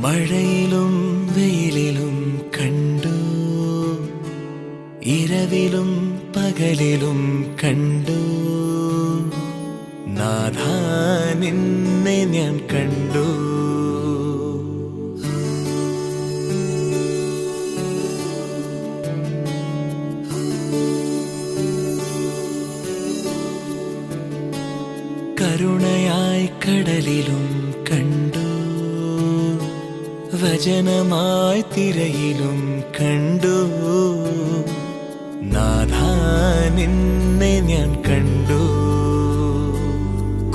മഴയിലും വെയിലിലും കണ്ടു, ഇരവിലും പകലിലും കണ്ടു, നാഥാ നിന്നെ ഞാൻ കണ്ടു. കരുണയായി കടലിലും കണ്ടു, വചനമായി തിരയിലും കണ്ടു, നാഥാ നിന്നെ ഞാൻ കണ്ടു.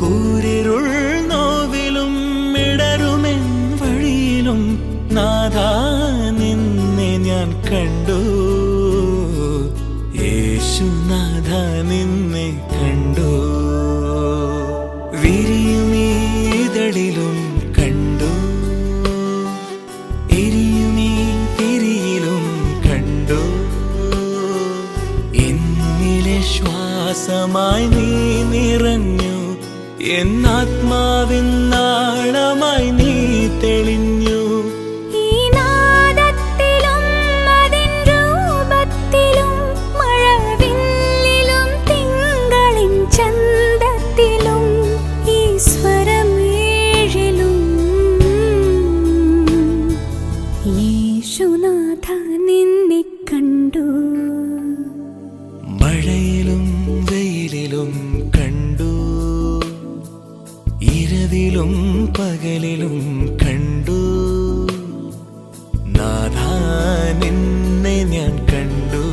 കൂരിരുൾ നോവിലും ഇടറുമെൻ വഴിയിലും നാഥാ നിന്നെ ഞാൻ കണ്ടു. യേശുനാഥാ നിന്നെ കണ്ടു. വിരിയുമീതളിലും കണ്ടു, എരിയുമീ തിരിയിലും കണ്ടു, എന്നിലെ ശ്വാസമായി നീ നിറഞ്ഞു, എന്നാത്മാവിൻ നാളമായി നീ തെളിഞ്ഞു. മഴയിലും വെയിലിലും കണ്ടു, ഇരവിലും പകലിലും കണ്ടു, നാഥാ നിന്നെ ഞാൻ കണ്ടു.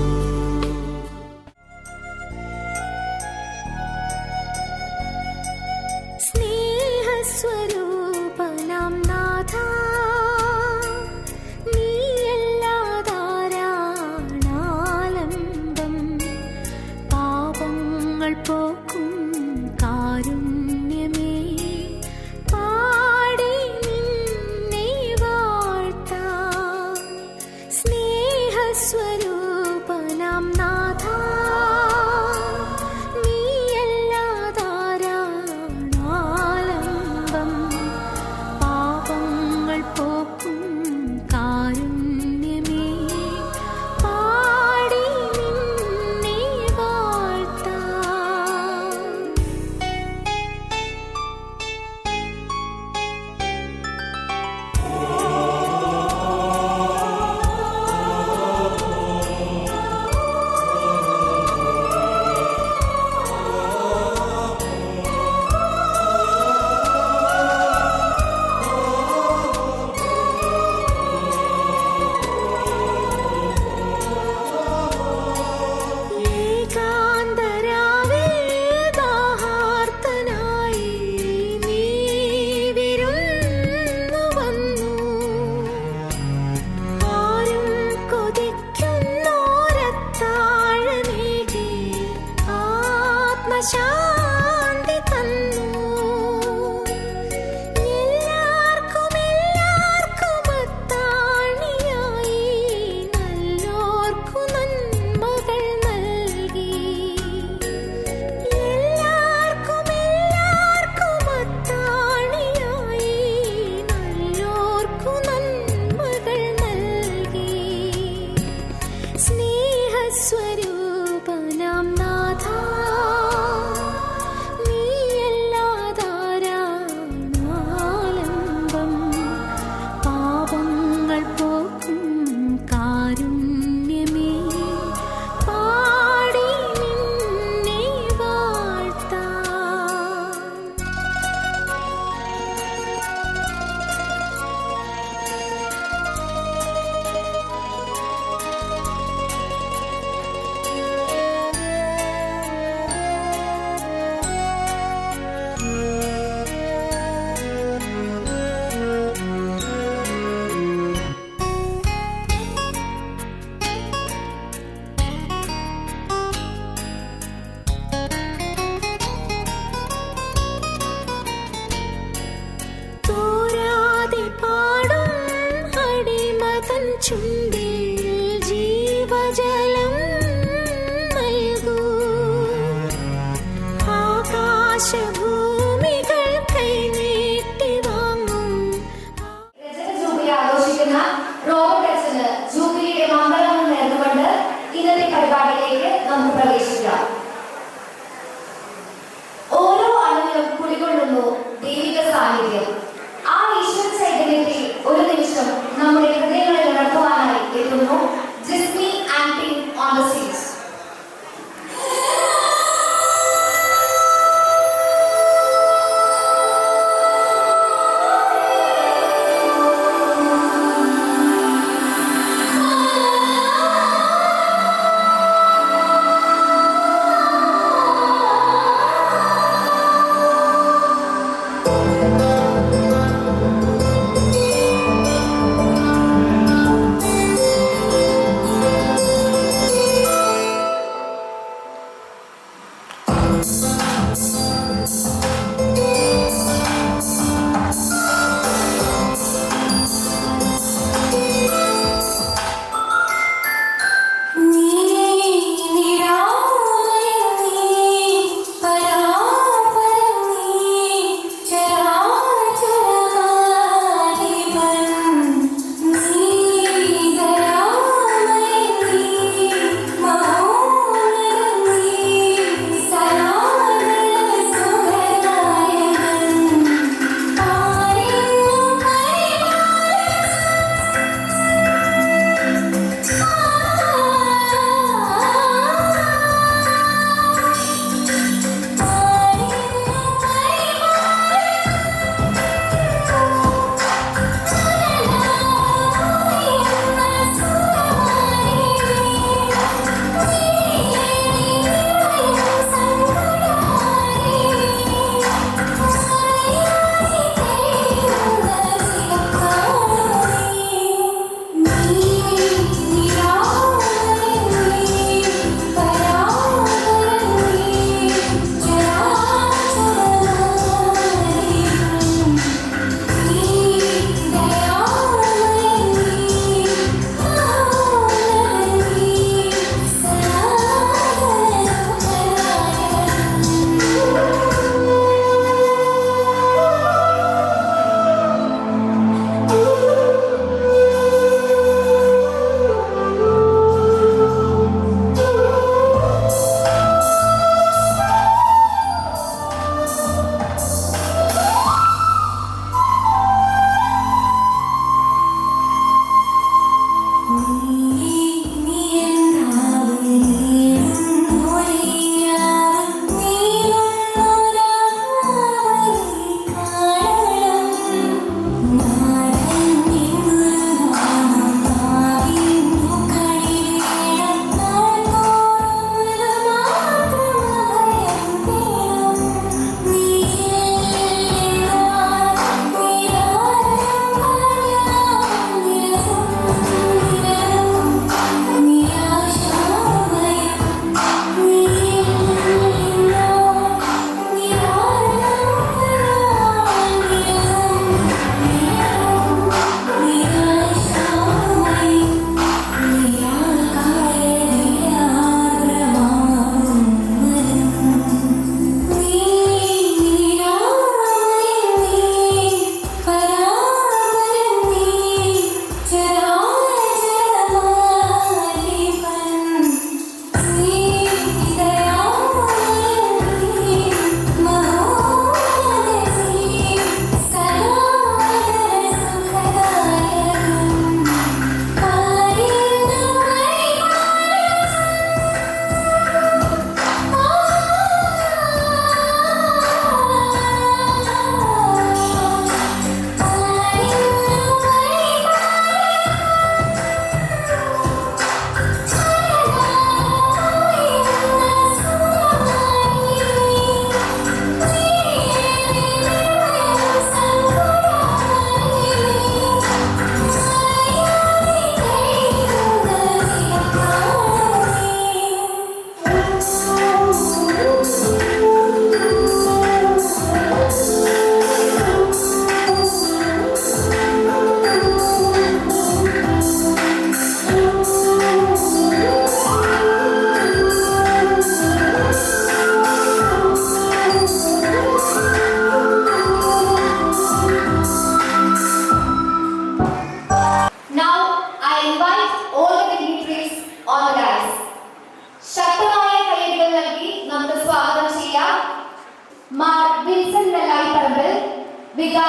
സ്നേഹസ്വരൂപനാം നാഥാ, പോക്കും കാരുണ്യമേ, പാടി നിന്നെ വാഴ്ത്താം. സ്നേഹസ്വരൂപനാം നാഥാ, നീയല്ലാതാരാളംബം, പാപങ്ങൾ പോക്കും കാരുണ്യമേ, പാടി നിന്നെ വാഴ്ത്താം. ശാന്തി തന്നു എല്ലാവർക്കും അത്താണിയായി, നല്ലോർക്കു നന്മകൾ നൽകി. എല്ലാവർക്കും അത്താണിയായി, നല്ലോർക്കു നന്മകൾ നൽകി. സ്നേഹസ്വരൂപനാം നാഥാ, ചുണ്ടിൽ ജീവജലം നൽകൂ. ആകാശഭൂമികൾ കൈനീട്ടി വാങ്ങും. സാന്നിധ്യം. ആ ഈശ്വര ചൈതന്യത്തിൽ ഒരു നിമിഷം നമ്മുടെ ഹൃദയങ്ങളെ ഉണർത്തുവാനായി എത്തുന്നു Jismi and team on the stage.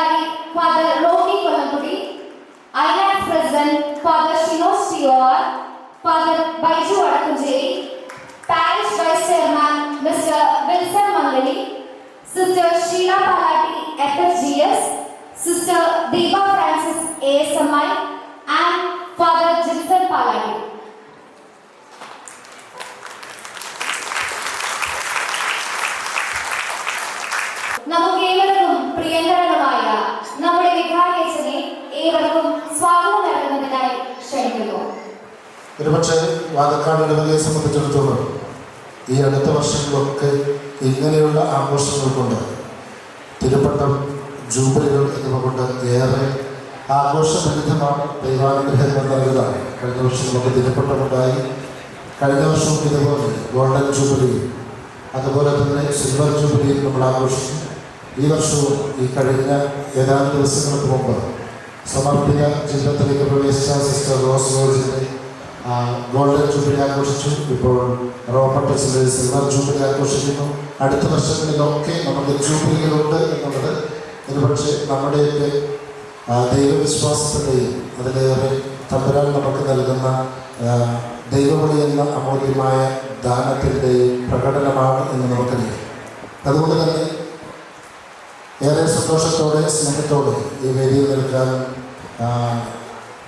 Vicarary Father Rocky Kolambudi, INAC President Father Shinos Tior, Father Baiju Adakunjeri, Parish Vice Chairman Mr. Wilson Mangali, Sister Sheila Palati FSGS, Sister Deepa Francis ASMI, and Father Jimson Palati. നമുക്കേവർക്കും പ്രിയങ്കരനുമായ നമ്മുടെ വികാരിയച്ഛനെ ഏവർക്കും സ്വാഗതം നൽകുന്നതിനായി ക്ഷണിക്കുന്നു. ഒരുപക്ഷെ വാകക്കാട് ഇടവകയെ സംബന്ധിച്ചിടത്തോളം ഈ അടുത്ത വർഷങ്ങളിലൊക്കെ ഇങ്ങനെയുള്ള ആഘോഷങ്ങൾ കൊണ്ട് തിരുപ്പട്ടം ജൂബിലികൾ എന്നിവ കൊണ്ട് ഏറെ ആഘോഷഭരിതമാണ്. ദൈവാനുഗ്രഹങ്ങൾ നൽകുന്നതാണ്. കഴിഞ്ഞ വർഷം നമുക്ക് തിരുപ്പട്ടമുണ്ടായി. കഴിഞ്ഞ വർഷവും ഇതുപോലെ ഗോൾഡൻ ജൂബിലി, അതുപോലെ തന്നെ സിൽവർ ജൂബിലിയിൽ നമ്മൾ ആഘോഷിച്ചു. ഈ വർഷവും ഈ കഴിഞ്ഞ ഏതാനും ദിവസങ്ങൾക്ക് മുമ്പ് സമർപ്പിത ജീവിതത്തിലേക്ക് പ്രവേശിച്ച സിസ്റ്റർ റോസ് റോസിൻ്റെ ഗോൾഡൻ ജൂബിലി ആഘോഷിച്ചു. ഇപ്പോൾ റോബർട്ടസിൻ്റെ സിൽവർ ജൂബിലി ആഘോഷിക്കുന്നു. അടുത്ത വർഷങ്ങളിലൊക്കെ നമുക്ക് ജൂബിലികളുണ്ട് എന്നുള്ളത് ഒരുപക്ഷെ നമ്മുടെയൊക്കെ ദൈവവിശ്വാസത്തിൻ്റെയും അതിലേറെ തമ്പുരാൻ നമുക്ക് നൽകുന്ന ദൈവവിളി എന്ന അമൂല്യമായ ദാനത്തിൻ്റെയും പ്രകടനമാണ് എന്ന് നമുക്കറിയാം. അതുകൊണ്ട് തന്നെ ഏറെ സന്തോഷത്തോടെ സ്നേഹത്തോടെ ഈ വേദിയിൽ നിൽക്കാൻ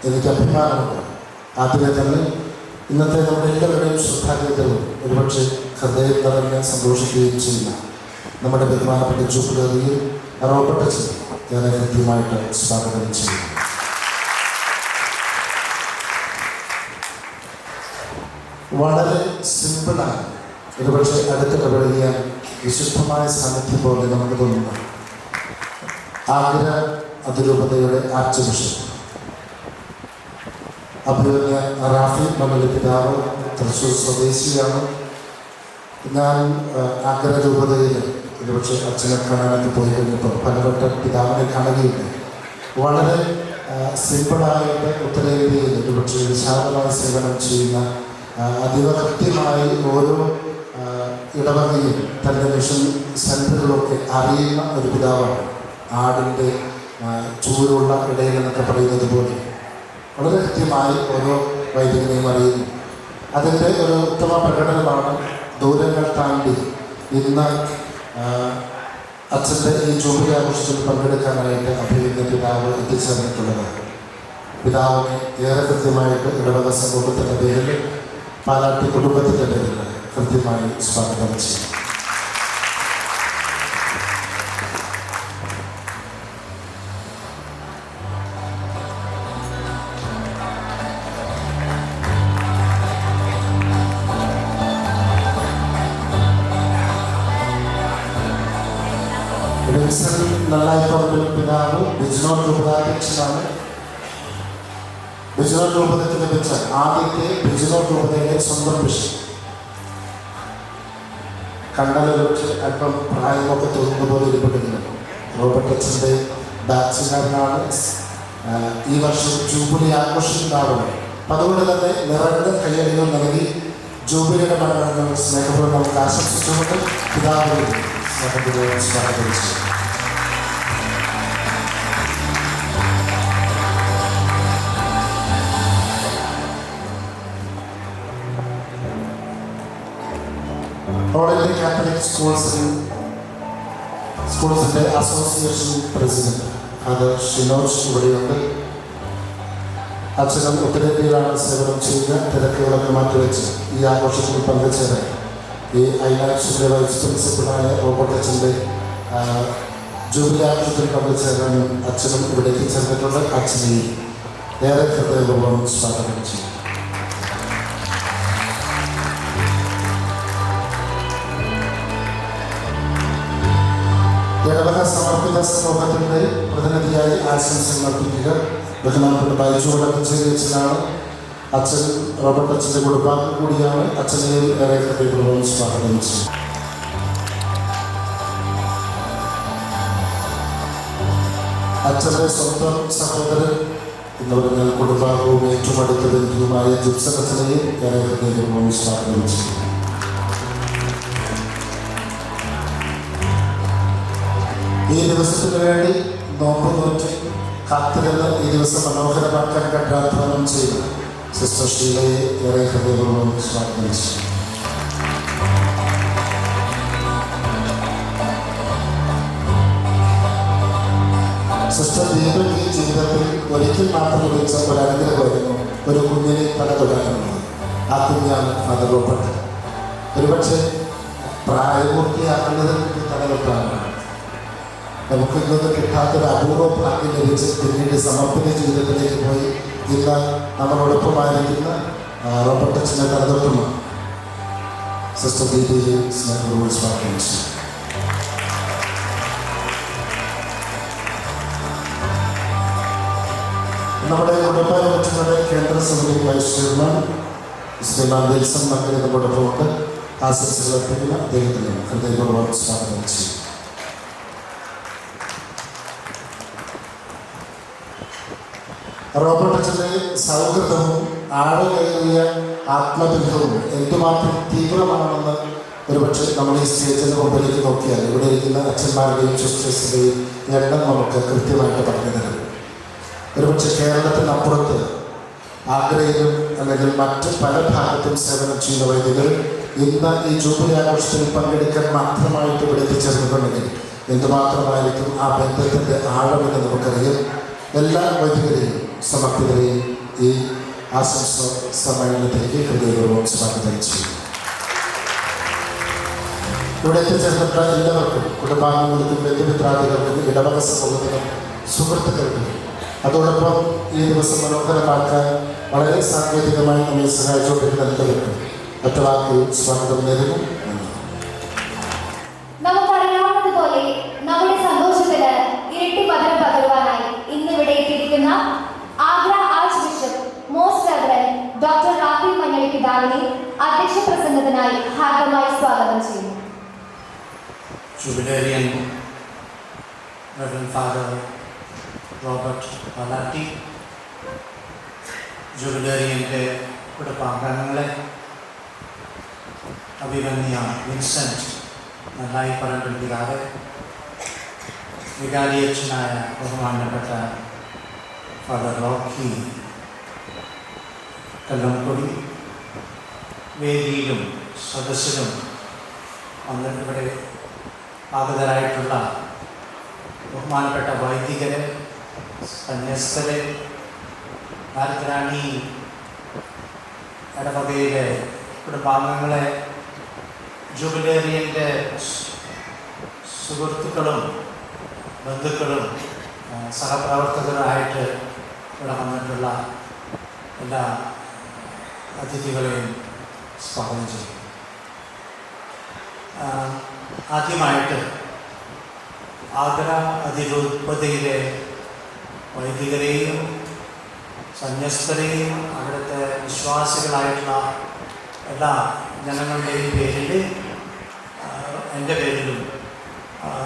എനിക്ക് അഭിമാനമുണ്ട്. ആദ്യമേ തന്നെ ഇന്നത്തെ നമ്മുടെ എല്ലാവരുടെയും ശ്രദ്ധാകേന്ദ്രവും ഒരുപക്ഷെ ഹൃദയം നിറഞ്ഞ് സന്തോഷിക്കുകയും ചെയ്യുന്ന നമ്മുടെ ബഹുമാനപ്പെട്ട ജൂബിലിയിൽ റോബർട്ടച്ചൻ ഏറെ കൃത്യമായിട്ട് സ്വാഗതം ചെയ്യുന്നു. വളരെ സിമ്പിളാണ് ഒരുപക്ഷെ അടുത്തിടപഴകിയാൽ വിശുദ്ധമായ സാന്നിധ്യം പോലെ നമുക്ക് തോന്നുന്നു. ആഗ്ര അതിരൂപതയുടെ ആർച്ച് ബിഷപ്പ് അഭിമന്യ റാഫി മമ്മലി പിതാവ് തൃശ്ശൂർ സ്വദേശിയാണ്. ഞാൻ ആഗ്ര രൂപതയിൽ ഒരുപക്ഷെ അച്ഛനെ കാണാനൊക്കെ പോയി കഴിഞ്ഞപ്പോൾ പലവട്ടം പിതാവിനെ കാണുകയുണ്ട്. വളരെ സിമ്പിളായിട്ട് ഉത്തരേന്ത്യയിൽ ഒരുപക്ഷെ വിശാലമായ സേവനം ചെയ്യുന്ന അതീവ കൃത്യമായി ഓരോ ഇടവകയും തൻ്റെ മിഷൻ സെൻറ്ററുകളൊക്കെ അറിയുന്ന ഒരു പിതാവാണ്. ആടിൻ്റെ ചൂടുള്ള ഇടയിൽ എന്നൊക്കെ പറയുന്നത് പോലെ വളരെ കൃത്യമായി ഓരോ വൈദികനെയും അറിയുന്നു. അതിൻ്റെ ഒരു ഉത്തമ പ്രകടനമാണ് ദൂരങ്ങൾ താണ്ടി ഇന്ന് അച്ഛൻ്റെ ഈ ജൂബിലി ആഘോഷത്തിൽ പങ്കെടുക്കാനായിട്ട് അഭിനന്ദ പിതാവ് എത്തിച്ചേർന്നിട്ടുള്ളത്. പിതാവിനെ ഏറെ കൃത്യമായിട്ട് ഇടവക സമൂഹത്തിൻ്റെ പേരിൽ പാലാട്ടി കുടുംബത്തിൻ്റെ പേരിൽ കൃത്യമായി സ്വാഗതം ചെയ്യും. നല്ലായിപ്പറമ്പിൽ പിതാവ് ബിജ്നോർ രൂപതാധ്യക്ഷനാണ്. ബിജ്നോർ രൂപതയ്ക്ക് ലഭിച്ച ആദ്യത്തെ ബിജ്നോർ രൂപതയുടെ സ്വന്തം ബിഷപ്പ്. കണ്ണലൊക്കെ അല്പം പ്രായമൊക്കെ തോന്നുന്ന പോലെ ഇരിപ്പുണ്ടെങ്കിലും റോബർട്ടച്ചൻ്റെ ബാച്ചുകാരനാണ്. ഈ വർഷം ജൂബിലി ആഘോഷിക്കുന്നതാണ്. അപ്പം അതുകൊണ്ട് തന്നെ നിറഞ്ഞ കയ്യടികൾ നൽകി ജൂബിലിയുടെ മരണങ്ങൾ സ്നേഹപൂർവ്വം നമുക്ക് ആശംസിച്ചുകൊണ്ട് പിതാവിനെ സ്നേഹപൂർവ്വം സ്വാഗതം ചെയ്യും. ഓൾ ഇന്ത്യ കാത്തലിക് സ്കൂൾസിൻ്റെ അസോസിയേഷൻ പ്രസിഡന്റ് ഫാദർ ഷിനോജ് ഇവിടെയുണ്ട്. അച്ഛനും ഉത്തരേന്ത്യയിലാണ് സേവനം ചെയ്യുക. തിരക്കുകളൊക്കെ മാറ്റിവെച്ച് ഈ ആഘോഷത്തിൽ പങ്കുചേരാൻ ഈ ഐനാക്സിൻ്റെ വൈസ് പ്രിൻസിപ്പളായ റോബർട്ടച്ചൻ്റെ ജൂബിലി ആഘോഷത്തിൽ പങ്കുചേരാനും അച്ഛനും ഇവിടെ എത്തിച്ചേർന്നിട്ടുണ്ട്. അച്ഛനെ ഏറെ ഹൃദയപൂർവ്വം സ്വാഗതം ചെയ്യും. ഇടവക സമർപ്പിത സമൂഹത്തിൻ്റെ പ്രതിനിധിയായി ആശംസകൾ അർപ്പിക്കുക ബഹുമാനപ്പെട്ട ബൈജു വടക്കഞ്ചേരി അച്ഛനാണ്. അച്ഛൻ റോബർട്ടച്ചൻ്റെ കുടുംബാംഗം കൂടിയാണ്. അച്ഛനെ ഏറെ ഹൃദയപൂർവ്വം സ്വാഗതം ചെയ്യും. അച്ഛൻ്റെ സ്വന്തം സഹോദരൻ എന്ന് പറഞ്ഞാൽ കുടുംബാംഗവും ഏറ്റവും അടുത്ത ബന്ധുവുമായ ജിപ്സൺ അച്ഛനെയും ഏറെ ഹൃദയപൂർവ്വം സ്വാഗതം ചെയ്യും. ഈ ദിവസത്തിന് വേണ്ടി നോമ്പ് നോറ്റ് കാത്തിരുന്ന് ഈ ദിവസം മനോഹരമാക്കാൻ കഠിനാധ്വാനം ചെയ്ത് സിസ്റ്റർ ഷീലയെ ഏറെ ഹൃദയപൂർവ്വം സ്വാഗതം ചെയ്യും. സിസ്റ്റർ ദീപയ്ക്ക് ജീവിതത്തിൽ ഒരിക്കൽ മാത്രം ലഭിച്ച ഒരു അനുഗ്രഹമായിരുന്നു ഒരു കുഞ്ഞിനെ തല തൊടാനുള്ളത്. ആ കുഞ്ഞാണ് ഫാദർ റോബർട്ട്. ഒരുപക്ഷെ പ്രായപൂർത്തിയാക്കുന്നതിന് വേണ്ടി തലതൊട്ടാണ് നമുക്ക് ഇന്നത് കിട്ടാത്തൊരു അപൂർവ ഭാഗ്യം ലഭിച്ച് പിന്നീട് സമർപ്പിത ജീവിതത്തിലേക്ക് പോയി ഇന്ന് നമ്മളോടൊപ്പമായിരിക്കുന്ന റോബർട്ട് അച്ഛനെ തലതൊട്ടുന്നു. സിസ്റ്റർ ദീപയെ സ്നേഹപൂർവ്വം സ്വാഗതം ചെയ്യും. നമ്മുടെ കുടുംബാലോചനയുടെ കേന്ദ്ര സമിതി വൈസ് ചെയർമാൻ ശ്രീമാൻ വിൽസൺ മക്കളെ നമ്മോടൊപ്പമുണ്ട്. ആശംസകൾ അർപ്പിക്കുന്ന അദ്ദേഹത്തിന് ഹൃദയപൂർവ്വം സ്വാഗതം ചെയ്യും. റോബർട്ട് അച്ഛൻ്റെ സൗഹൃദവും ആഴമേറിയ ആത്മബന്ധവും എന്തുമാത്രം തീവ്രമാണെന്ന് ഒരുപക്ഷെ നമ്മൾ ഈ സ്റ്റേജിന് മുമ്പിലേക്ക് നോക്കിയാൽ ഇവിടെ ഇരിക്കുന്ന അച്ഛന്മാരുടെയും സിസ്റ്റേഴ്സിൻ്റെയും എണ്ണം നമുക്ക് കൃത്യമായിട്ട് പറഞ്ഞു തരും. ഒരുപക്ഷെ കേരളത്തിനപ്പുറത്ത് ആഗ്രയിലും അല്ലെങ്കിൽ മറ്റ് പല ഭാഗത്തും സേവനം ചെയ്യുന്ന വൈദികർ ഇന്ന് ഈ ജൂബിലി ആഘോഷത്തിൽ പങ്കെടുക്കാൻ മാത്രമായിട്ട് ഇവിടെ എത്തിച്ചേർന്നിട്ടുണ്ടെങ്കിൽ എന്തുമാത്രമായിരിക്കും ആ ബന്ധത്തിൻ്റെ ആഴമെന്ന് നമുക്കറിയാം. എല്ലാ വൈദികരെയും സമർപ്പിതരെയും ഈ ആശംസ സമ്മേളനത്തിലേക്ക് ഹൃദയപൂർവ്വം സ്വാഗതം ചെയ്യും. ഇവിടെ എത്തിച്ചേർന്നിട്ട എല്ലാവർക്കും, കുടുംബാംഗങ്ങൾക്കും ബന്ധുമിത്രാദികൾക്കും ഇടവക സമൂഹത്തിനും സുഹൃത്തുക്കൾക്കും അതോടൊപ്പം ഈ ദിവസം മനോഹരമാക്കാൻ വളരെ സാങ്കേതികമായി നമ്മെ സഹായിച്ചുകൊണ്ടിരിക്കുന്ന എല്ലാവർക്കും ഒറ്റ വാക്കിൽ സ്വാഗതം നേരുന്നു. നമുക്കറിയാവുന്നതുപോലെ നമ്മുടെ സന്തോഷത്തിന് ഇരട്ടി മധുരം പകരുവാനായി ഇന്നിവിടെ എത്തിയിരിക്കുന്ന Agra archbishop most reverend doctor Raphy Manjaly പിതാവിനെ അധ്യക്ഷ പ്രസംഗത്തിനായി ഹാർദമായി സ്വാഗതം ചെയ്യുന്നു. Jubilarian Reverend Father Robert Valatti, ജുബിലറിയൻ്റെ കുടുംബാംഗങ്ങളെ, അഭിമന്യ വിൻസെൻറ്റ് നല്ലായി പറമ്പിൽ പിതാവ്, വികാരിയച്ഛനായ ബഹുമാനപ്പെട്ട ഫാദർ റോക്കി കല്ലംകൊടി, വേദിയിലും സദസ്സിലും ഇവിടെ ആഗതരായിട്ടുള്ള ബഹുമാനപ്പെട്ട വൈദികരെ, സന്യസ്തരെ, ഭാരതരാണി ഇടവകയിലെ കുടുംബാംഗങ്ങളെ, ജൂബിലേറിയൻ്റെ സുഹൃത്തുക്കളും ബന്ധുക്കളും സഹപ്രവർത്തകരായിട്ട് ഇവിടെ വന്നിട്ടുള്ള എല്ലാ അതിഥികളെയും സ്വാഗതം ചെയ്യും. ആദ്യമായിട്ട് ആഗ്ര അതിരൂപതയിലെ വൈദികരെയും സന്യസ്തരെയും അവിടുത്തെ വിശ്വാസികളായിട്ടുള്ള എല്ലാ ജനങ്ങളുടെയും പേരിൽ എൻ്റെ പേരിലും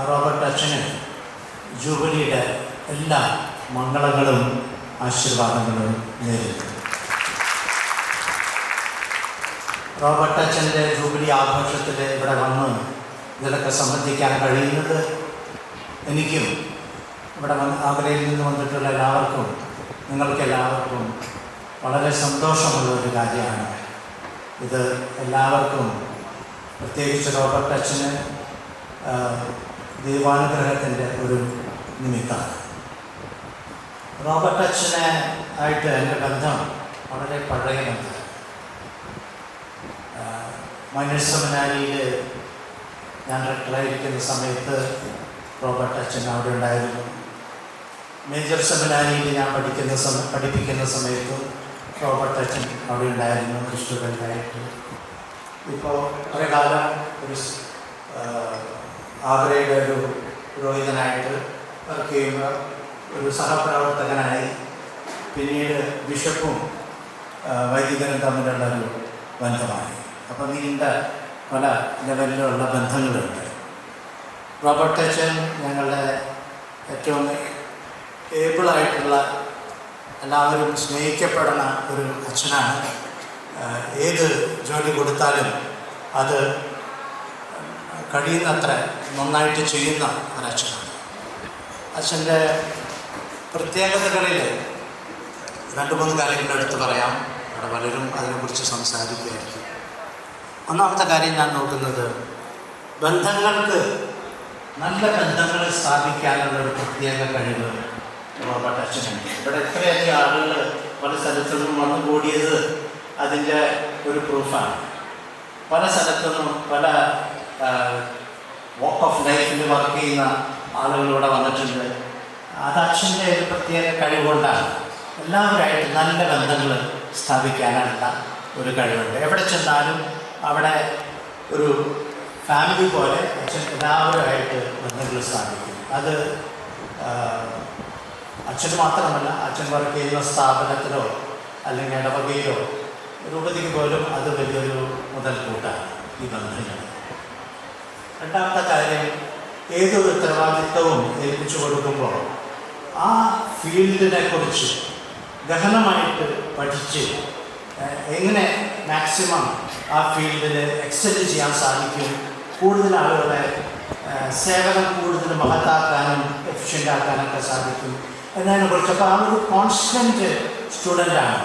റോബർട്ട് അച്ഛന് ജൂബിലിയുടെ എല്ലാ മംഗളങ്ങളും ആശീർവാദങ്ങളും നേരിടുന്നു. റോബർട്ട് അച്ഛൻ്റെ ജൂബിലി ആഘോഷത്തിൽ ഇവിടെ വന്ന് ഇതിലൊക്കെ സംബന്ധിക്കാൻ കഴിയുന്നത് എനിക്കും ഇവിടെ ആഗ്രയിൽ നിന്ന് വന്നിട്ടുള്ള എല്ലാവർക്കും, നിങ്ങൾക്കെല്ലാവർക്കും വളരെ സന്തോഷമുള്ള ഒരു കാര്യമാണ്. ഇത് എല്ലാവർക്കും, പ്രത്യേകിച്ച് റോബർട്ട് അച്ഛന് ദൈവാനുഗ്രഹത്തിൻ്റെ ഒരു നിമിത്തമാണ്. റോബർട്ട് അച്ഛനെ ആയിട്ട് എൻ്റെ ബന്ധം വളരെ പഴയ ബന്ധം. മൈനർ സെമിനാരിയിൽ ഞാൻ റെക്ടറായിരിക്കുന്ന സമയത്ത് റോബർട്ട് അച്ഛൻ അവിടെ ഉണ്ടായിരുന്നു. മേജർ സെമിനാരിയിൽ ഞാൻ പഠിപ്പിക്കുന്ന സമയത്തും റോബർട്ട് അച്ഛൻ അവിടെ ഉണ്ടായിരുന്നു സ്റ്റുഡൻ്റായിട്ട്. ഇപ്പോൾ കുറേ കാലം ഒരു ആഗ്രയുടെ ഒരു പുരോഹിതനായിട്ട് വർക്ക് ചെയ്യുമ്പോൾ ഒരു സഹപ്രവർത്തകനായി, പിന്നീട് ബിഷപ്പും വൈദികനും തമ്മിലുള്ള ഒരു ബന്ധമായി. അപ്പം നീണ്ട പല ലെവലിലുള്ള ബന്ധങ്ങളുണ്ട്. റോബർട്ട് അച്ഛൻ ഞങ്ങളുടെ ഏറ്റവും ഏബിളായിട്ടുള്ള, എല്ലാവരും സ്നേഹിക്കപ്പെടുന്ന ഒരു അച്ഛനാണ്. ഏത് ജോലി കൊടുത്താലും അത് കഴിയുന്നത്ര നന്നായിട്ട് ചെയ്യുന്ന ഒരച്ഛനാണ്. അച്ഛൻ്റെ പ്രത്യേകതകളിൽ 2-3 കാര്യങ്ങൾ എടുത്ത് പറയാം. അവിടെ പലരും അതിനെക്കുറിച്ച് സംസാരിക്കുകയായിരിക്കും. ഒന്നാമത്തെ കാര്യം ഞാൻ നോക്കുന്നത് ബന്ധങ്ങൾക്ക്, നല്ല ബന്ധങ്ങൾ സ്ഥാപിക്കാനുള്ള ഒരു പ്രത്യേക കഴിവ് റോബർട്ട് അച്ഛനുണ്ട്. ഇവിടെ എത്രയധികം ആളുകൾ പല സ്ഥലത്തു നിന്നും വന്നു കൂടിയത് അതിൻ്റെ ഒരു പ്രൂഫാണ്. പല സ്ഥലത്തു നിന്നും പല വാക്ക് ഓഫ് ലൈഫിൽ വർക്ക് ചെയ്യുന്ന ആളുകളിവിടെ വന്നിട്ടുണ്ട്. അത് അച്ഛൻ്റെ ഒരു പ്രത്യേക കഴിവുകൊണ്ടാണ്. എല്ലാവരുമായിട്ട് നല്ല ബന്ധങ്ങൾ സ്ഥാപിക്കാനുള്ള ഒരു കഴിവുണ്ട്. എവിടെ ചെന്നാലും അവിടെ ഒരു ഫാമിലി പോലെ അച്ഛൻ എല്ലാവരുമായിട്ട് ബന്ധങ്ങൾ സ്ഥാപിക്കും. അത് അച്ഛന് മാത്രമല്ല, അച്ഛൻ വർക്ക് ചെയ്യുന്ന സ്ഥാപനത്തിലോ അല്ലെങ്കിൽ ഇടവകയിലോ രൂപതയ്ക്ക് പോലും അത് വലിയൊരു മുതൽക്കൂട്ടാണ് ഈ ബന്ധങ്ങൾ. രണ്ടാമത്തെ കാര്യം, ഏതൊരു ഉത്തരവാദിത്വവും ഏൽപ്പിച്ചു കൊടുക്കുമ്പോൾ ആ ഫീൽഡിനെ കുറിച്ച് ഗഹനമായിട്ട് പഠിച്ച് എങ്ങനെ മാക്സിമം ആ ഫീൽഡിൽ എക്സെല് ചെയ്യാൻ സാധിക്കും, കൂടുതൽ ആളുകളെ സേവനം കൂടുതൽ മഹത്താക്കാനും എഫിഷ്യൻ്റ് ആക്കാനൊക്കെ സാധിക്കും എന്നതിനെക്കുറിച്ച്. അപ്പോൾ ആ ഒരു കോൺസ്റ്റൻറ്റ് സ്റ്റുഡൻ്റാണ്,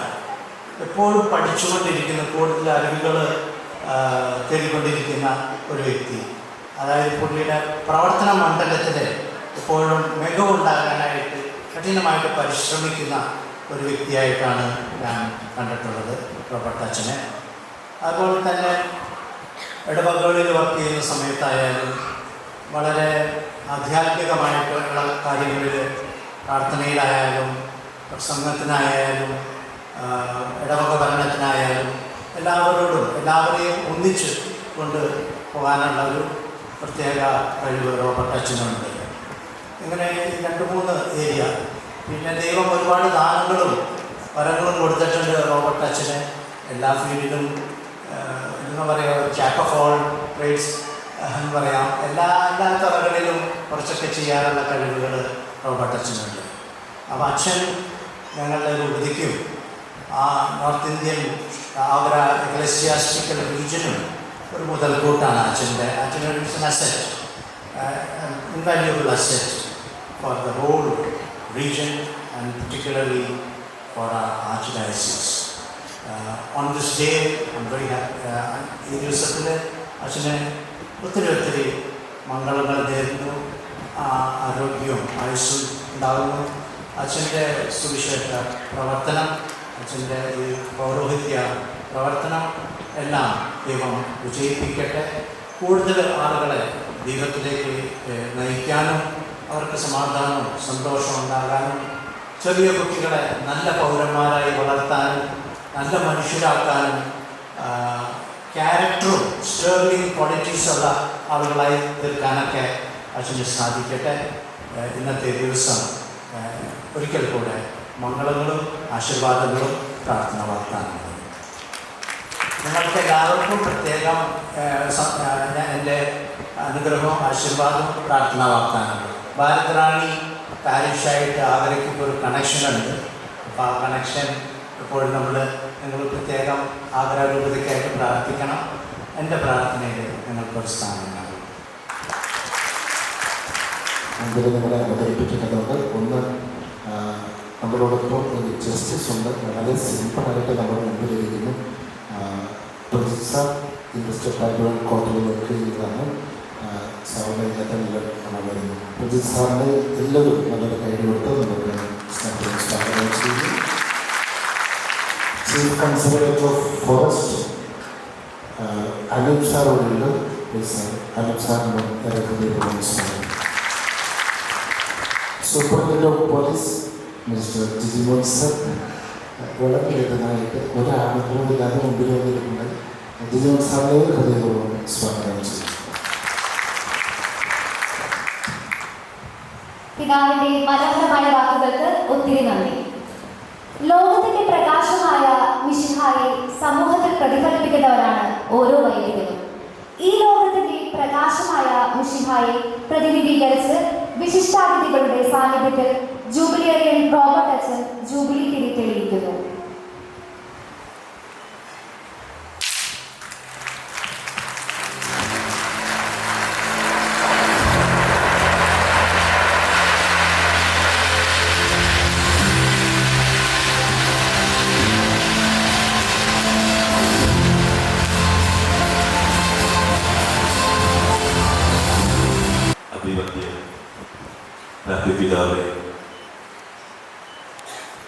എപ്പോഴും പഠിച്ചുകൊണ്ടിരിക്കുന്ന, കൂടുതൽ അറിവുകൾ തേടിക്കൊണ്ടിരിക്കുന്ന ഒരു വ്യക്തി. അതായത് പുള്ളിയുടെ പ്രവർത്തന മണ്ഡലത്തിൽ എപ്പോഴും മികവുണ്ടാകാനായിട്ട് കഠിനമായിട്ട് പരിശ്രമിക്കുന്ന ഒരു വ്യക്തിയായിട്ടാണ് ഞാൻ കണ്ടിട്ടുള്ളത് റോബർട്ട് അച്ഛനെ. അതുപോലെ തന്നെ ഇടവകകളിൽ വർക്ക് ചെയ്യുന്ന സമയത്തായാലും വളരെ ആധ്യാത്മികമായിട്ടുള്ള കാര്യങ്ങളിൽ, പ്രാർത്ഥനയിലായാലും പ്രസംഗത്തിനായാലും ഇടവക ഭരണത്തിനായാലും എല്ലാവരെയും ഒന്നിച്ച് കൊണ്ട് പോകാനുള്ള ഒരു പ്രത്യേക കഴിവ് റോബർട്ട് അച്ഛനുണ്ട്. ഇങ്ങനെ 2-3 ഏരിയ. പിന്നെ ദൈവം ഒരുപാട് ദാനങ്ങളും വരങ്ങളും കൊടുത്തിട്ടുണ്ട് റോബർട്ട് അച്ഛന്. എല്ലാ ഫീൽഡിലും എന്താ പറയുക, ജാക്ക് ഓഫ് ഓൾ ട്രേഡ്സ് എന്ന് പറയാം. എല്ലാ തുറകളിലും കുറച്ചൊക്കെ ചെയ്യാനുള്ള കഴിവുകൾ റോബർട്ട് അച്ഛനുണ്ട്. അപ്പോൾ അച്ഛൻ ഞങ്ങളുടെ രൂപതയ്ക്കും ആ നോർത്ത് ഇന്ത്യൻ ആഗ്ര എക്ലസിയാസ്റ്റിക്കൽ റീജിയനും ഒരു മുതൽക്കൂട്ടാണ് അച്ഛൻ്റെ. അച്ഛനൊരു asset, invaluable asset for the whole region and particularly for our archdiocese. On this day, I'm very happy. ഈ ദിവസത്തിൽ അച്ഛന് ഒത്തിരി മംഗളങ്ങൾ നേരുന്നു, ആരോഗ്യവും ആയുസ്സും ഉണ്ടാകുന്നു. അച്ഛൻ്റെ സുവിശേഷ പ്രവർത്തനം, അച്ഛൻ്റെ ഈ പൗരോഹിത്യ പ്രവർത്തനം എല്ലാം ദൈവം വിജയിപ്പിക്കട്ടെ. കൂടുതൽ ആളുകളെ ദൈവത്തിലേക്ക് നയിക്കാനും അവർക്ക് സമാധാനവും സന്തോഷവും ഉണ്ടാകാനും ചെറിയ കുട്ടികളെ നല്ല പൗരന്മാരായി വളർത്താനും നല്ല മനുഷ്യരാക്കാനും ക്യാരക്ടറും സ്റ്റേർലിംഗ് ക്വാളിറ്റീസുള്ള ആളുകളായി തീർക്കാനൊക്കെ അച്ഛന് സാധിക്കട്ടെ. ഇന്നത്തെ ദിവസം ഒരിക്കൽ കൂടെ മംഗളങ്ങളും ആശീർവാദങ്ങളും പ്രാർത്ഥന വാഗ്ദാനങ്ങളും. നിങ്ങൾക്ക് എല്ലാവർക്കും പ്രത്യേകം എൻ്റെ അനുഗ്രഹവും ആശീർവാദവും പ്രാർത്ഥന വാഗ്ദാനങ്ങളും. ഭാരതറാണി പാരിഷായിട്ട് ആഗ്രയ്ക്ക് ഇപ്പോൾ ഒരു കണക്ഷനുണ്ട്. അപ്പോൾ ആ കണക്ഷൻ എപ്പോഴും നിങ്ങൾ പ്രത്യേകം ആഗ്ര രൂപതയ്ക്കായിട്ട് പ്രാർത്ഥിക്കണം. എൻ്റെ പ്രാർത്ഥനയിൽ നിങ്ങൾക്കൊരു സ്ഥാനം ഉണ്ടാകും. മുമ്പിൽ നിങ്ങളെ അവതരിപ്പിക്കേണ്ടതുണ്ട്. ഒന്ന്, നമ്മളോടൊപ്പം ഒരു ജസ്റ്റിസ് ഉണ്ട്, വളരെ സിമ്പിളായിട്ട് നമ്മുടെ മുമ്പിലിരിക്കുന്നു. പ്രൊഫസർ ഇൻഡസ്ട്രി ട്രൈബ്യൂണൽ കോർട്ടിൽ വർക്ക് ചെയ്യുന്നതാണ്. സാറിൻ്റെ ഇന്നത്തെ വരുന്നു. പ്രജിത് സാറിന് എല്ലാവരും നല്ലൊരു കൈഡ് കൊടുത്ത് നമുക്ക് സ്വാഗതം ചെയ്യുന്നു. Chief conservator of forest Anoop sir ഉണ്ട്. അനൂപ് സാറിന് superintendent of police mister Jijimon sir വളരെ ലളിതമായിട്ട് ഒരാളുകളില്ലാതെ മുമ്പിൽ വന്നിട്ടുണ്ട്. ജിജിമോൻ സാറിനെ ഹൃദയപൂർവ്വം സ്വാഗതം ചെയ്തു. പിതാവിന്റെ മനോഹരമായ വാക്കുകൾക്ക് ഒത്തിരി നന്ദി. ലോകത്തിന്റെ പ്രകാശമായ മിശിഹായെ സമൂഹത്തിൽ പ്രതിഫലിപ്പിക്കുന്നവരാണ് ഓരോ വൈദികരും. ഈ ലോകത്തിന്റെ പ്രകാശമായ മിശിഹായെ പ്രതിനിധീകരിച്ച് വിശിഷ്ടാതിഥികളുടെ സാന്നിധ്യത്തിൽ ജൂബിലിയറിയൻ റോബർട്ട് അച്ഛൻ ജൂബിലി തിരി തെളിയിക്കുന്നു.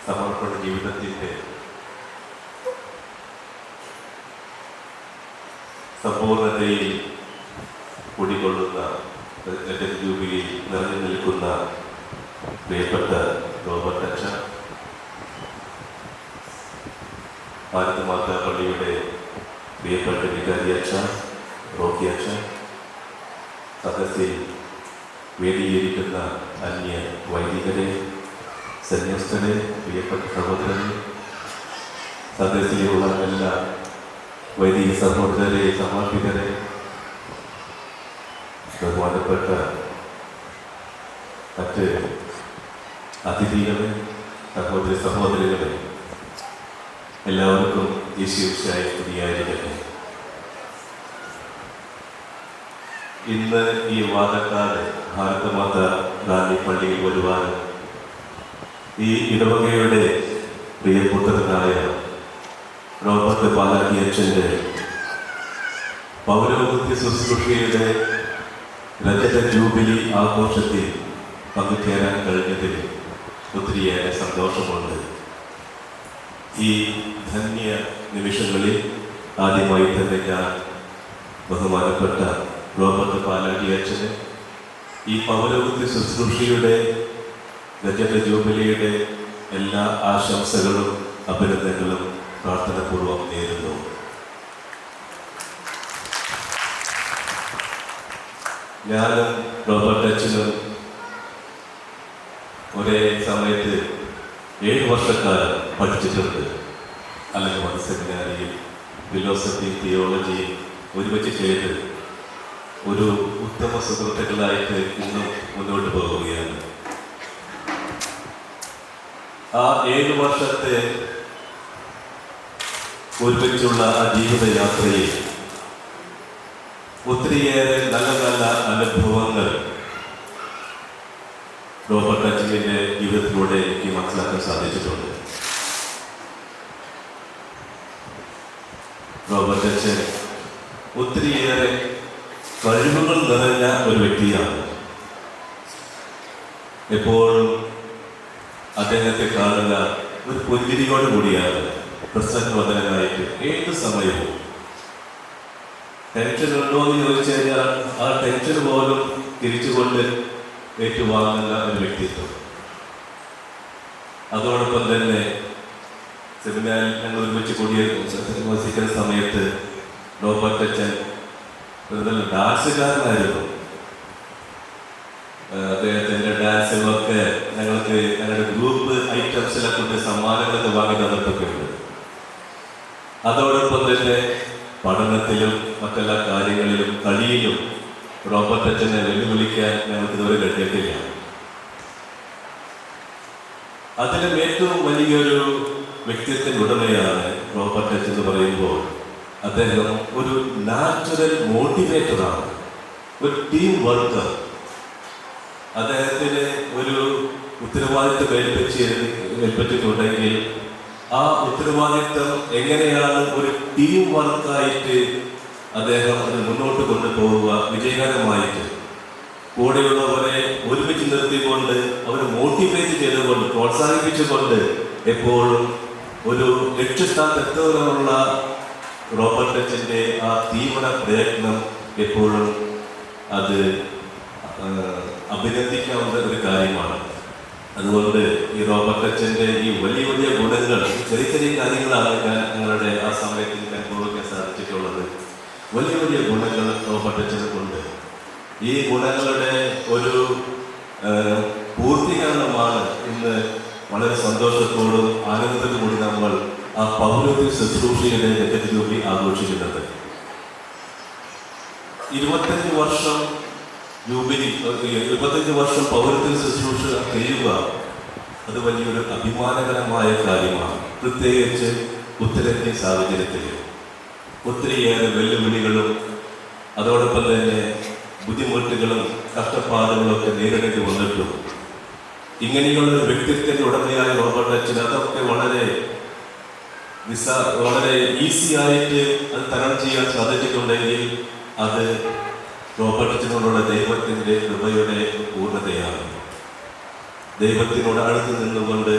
സമർപ്പണ ജീവിതത്തിൻ്റെ സമ്പൂർണതയിൽ കുടികൊള്ളുന്ന ജൂബിലി നിറഞ്ഞു നിൽക്കുന്ന പ്രിയപ്പെട്ട റോബർട്ട് അച്ഛ, ഭാരതമാതാ പള്ളിയുടെ പ്രിയപ്പെട്ട വികാരി അച്ഛ, റോക്കി അച്ഛ, സദസ്സിൽ വേദിയിരിക്കുന്ന അന്യ വൈദികരെ, സന്യസ്തരെ, പ്രിയപ്പെട്ട സഹോദരരെ, സദസ്സിലുള്ള എല്ലാ വൈദിക സഹോദരരെ, സമർപ്പിതരെ, ബഹുമാനപ്പെട്ട മറ്റ് അതിഥികളെ, സഹോദരി സഹോദരികളെ, എല്ലാവർക്കും യേശുവിശിഹായ സ്തുതിയായിരിക്കട്ടെ. ഇന്ന് ഈ വാദക്കാട് ഭാരതമാതാ റാന്നി പള്ളിയിൽ വരുവാനും ഈ ഇടവകയുടെ പ്രിയപുത്രനായ റോബർട്ട് പാലാട്ടി അച്ഛൻ്റെ പൗരോഹിത്യ ശുശ്രൂഷയുടെ രജത ജൂബിലി ആഘോഷത്തിൽ പങ്കുചേരാൻ കഴിഞ്ഞതിൽ ഒത്തിരിയേറെ സന്തോഷമുണ്ട്. ഈ ധന്യ നിമിഷങ്ങളിൽ ആദ്യമായി തന്നെ ഞാൻ ബഹുമാനപ്പെട്ട റോബർട്ട് പാലാട്ടി അച്ഛന് ഈ പൗരോഹിത്യ ശുശ്രൂഷയുടെ രജത ജൂബിലിയുടെ എല്ലാ ആശംസകളും അഭിനന്ദനങ്ങളും പ്രാർത്ഥനാപൂർവം നേരുന്നു. ഞാനും റോബർട്ട് അച്ഛനും ഒരേ സമയത്ത് 7 വർഷക്കാലം പഠിച്ചിട്ടുണ്ട്. അല്ലെങ്കിൽ മത സെമിനാരിയിൽ ഫിലോസഫി, തിയോളജി ഒരുമിച്ച് ചെയ്ത് ഒരു ഉത്തമ സുഹൃത്തുക്കളായിട്ട് ഇന്നും മുന്നോട്ട് പോവുകയാണ്. ആ 7 വർഷത്തെ ഒരുമിച്ചുള്ള ആ ജീവിതയാത്രയിൽ ഒത്തിരിയേറെ നല്ല നല്ല അനുഭവങ്ങൾ റോബർട്ട് അച്ഛൻ്റെ ജീവിതത്തിലൂടെ എനിക്ക് മനസ്സിലാക്കാൻ സാധിച്ചിട്ടുണ്ട്. റോബർട്ട് അച്ഛൻ ഒത്തിരിയേറെ കഴിവുകൾ നിറഞ്ഞ ഒരു വ്യക്തിയാണ്. എപ്പോഴും അദ്ദേഹത്തെ കാണുക ഒരു പുഞ്ചിരിയോട് കൂടിയാണ്, പ്രസന്നവദനായിട്ട്. ഏത് സമയവും ടെൻഷൻ ഉണ്ടോ എന്ന് ചോദിച്ചു കഴിഞ്ഞാൽ ആ ടെൻഷൻ പോലും തിരിച്ചുകൊണ്ട് ഏറ്റുവാങ്ങുന്ന ഒരു വ്യക്തിത്വം. അതോടൊപ്പം തന്നെ സെമിനാറിൽ ഞങ്ങൾ ഒരുമിച്ച് വസിക്കുന്ന സമയത്ത് റോബർട്ട് അച്ഛൻ ഡാൻസുകാരനായിരുന്നു. അദ്ദേഹത്തിൻ്റെ ഡാൻസുകളൊക്കെ ഞങ്ങൾക്ക് ഞങ്ങളുടെ ഗ്രൂപ്പ് ഐറ്റംസിലൊക്കെ സമ്മാനങ്ങളൊക്കെ വാങ്ങി തന്നിട്ടൊക്കെ ഉണ്ട്. അതോടൊപ്പം തന്നെ പഠനത്തിലും മറ്റെല്ലാ കാര്യങ്ങളിലും കളിയിലും റോബർട്ട് അച്ഛനെ വെല്ലുവിളിക്കാൻ ഞങ്ങൾക്ക് ഇതുവരെ കഴിഞ്ഞിട്ടില്ല. അതിലും ഏറ്റവും വലിയൊരു വ്യക്തിത്വത്തിൻ്റെ ഉടമയാണ് റോബർട്ട് അച്ഛൻ എന്ന് പറയുമ്പോൾ അദ്ദേഹം ഒരു നാച്ചുറൽ മോട്ടിവേറ്ററാണ്, ഒരു ടീം വർക്കർ. അദ്ദേഹത്തിന് ഒരു ഉത്തരവാദിത്വം ഏൽപ്പിച്ചിട്ടുണ്ടെങ്കിൽ ആ ഉത്തരവാദിത്വം എങ്ങനെയാണ് ഒരു ടീം വർക്കായിട്ട് അദ്ദേഹം അത് മുന്നോട്ട് കൊണ്ടുപോവുക, വിജയകരമായിട്ട് കൂടെയുള്ളവരെ ഒരുമിച്ച് നിർത്തിക്കൊണ്ട് അവരെ മോട്ടിവേറ്റ് ചെയ്തുകൊണ്ട് പ്രോത്സാഹിപ്പിച്ചുകൊണ്ട് എപ്പോഴും ഒരു ലക്ഷ്യസ്ഥാനത്തെത്തുവാനുള്ള റോബർട്ട് അച്ഛൻ്റെ ആ തീവ്ര പ്രയത്നം എപ്പോഴും അത് അഭിനന്ദിക്കാവുന്ന ഒരു കാര്യമാണ്. അതുകൊണ്ട് ഈ റോബർട്ട് അച്ഛൻ്റെ ഈ വലിയ വലിയ ഗുണങ്ങൾ, ചെറിയ ചെറിയ കാര്യങ്ങളാണ് ഞാൻ ഞങ്ങളുടെ ആ സമയത്ത് എനിക്ക് അനുഭവിക്കാൻ സാധിച്ചിട്ടുള്ളത്. വലിയ വലിയ ഗുണങ്ങൾ റോബർട്ട് അച്ഛനുണ്ട്. ഈ ഗുണങ്ങളുടെ ഒരു പൂർത്തീകരണമാണ് ഇന്ന് വളരെ സന്തോഷത്തോടും ആനന്ദത്തോടും കൂടി നമ്മൾ ആ പൗരോഹിത്യ ശുശ്രൂഷയുടെ രജത ജൂബിലി ആഘോഷിക്കുന്നത്. 25 വർഷം ജൂബിലി, 25 വർഷം പൗരോഹിത്യ ശുശ്രൂഷ ചെയ്യുക, അത് വലിയൊരു അഭിമാനകരമായ കാര്യമാണ്. പ്രത്യേകിച്ച് ഉത്തരേന്ത്യൻ സാഹചര്യത്തിൽ ഒത്തിരിയേറെ വെല്ലുവിളികളും അതോടൊപ്പം തന്നെ ബുദ്ധിമുട്ടുകളും കഷ്ടപ്പാടുകളൊക്കെ നേരിടേണ്ടി വന്നിട്ടും ഇങ്ങനെയുള്ള വ്യക്തിത്വത്തിന്റെ ഉടമയായ റോബർട്ട് അച്ഛൻ അതൊക്കെ വളരെ ഈസി ആയിട്ട് അത് തരണം ചെയ്യാൻ സാധിച്ചിട്ടുണ്ടെങ്കിൽ അത് റോബർട്ട് അച്ഛനോടുള്ള ദൈവത്തിൻ്റെ കൃപയുടെ പൂർണ്ണതയാണ്. ദൈവത്തിനോട് അടുത്ത് നിന്നുകൊണ്ട്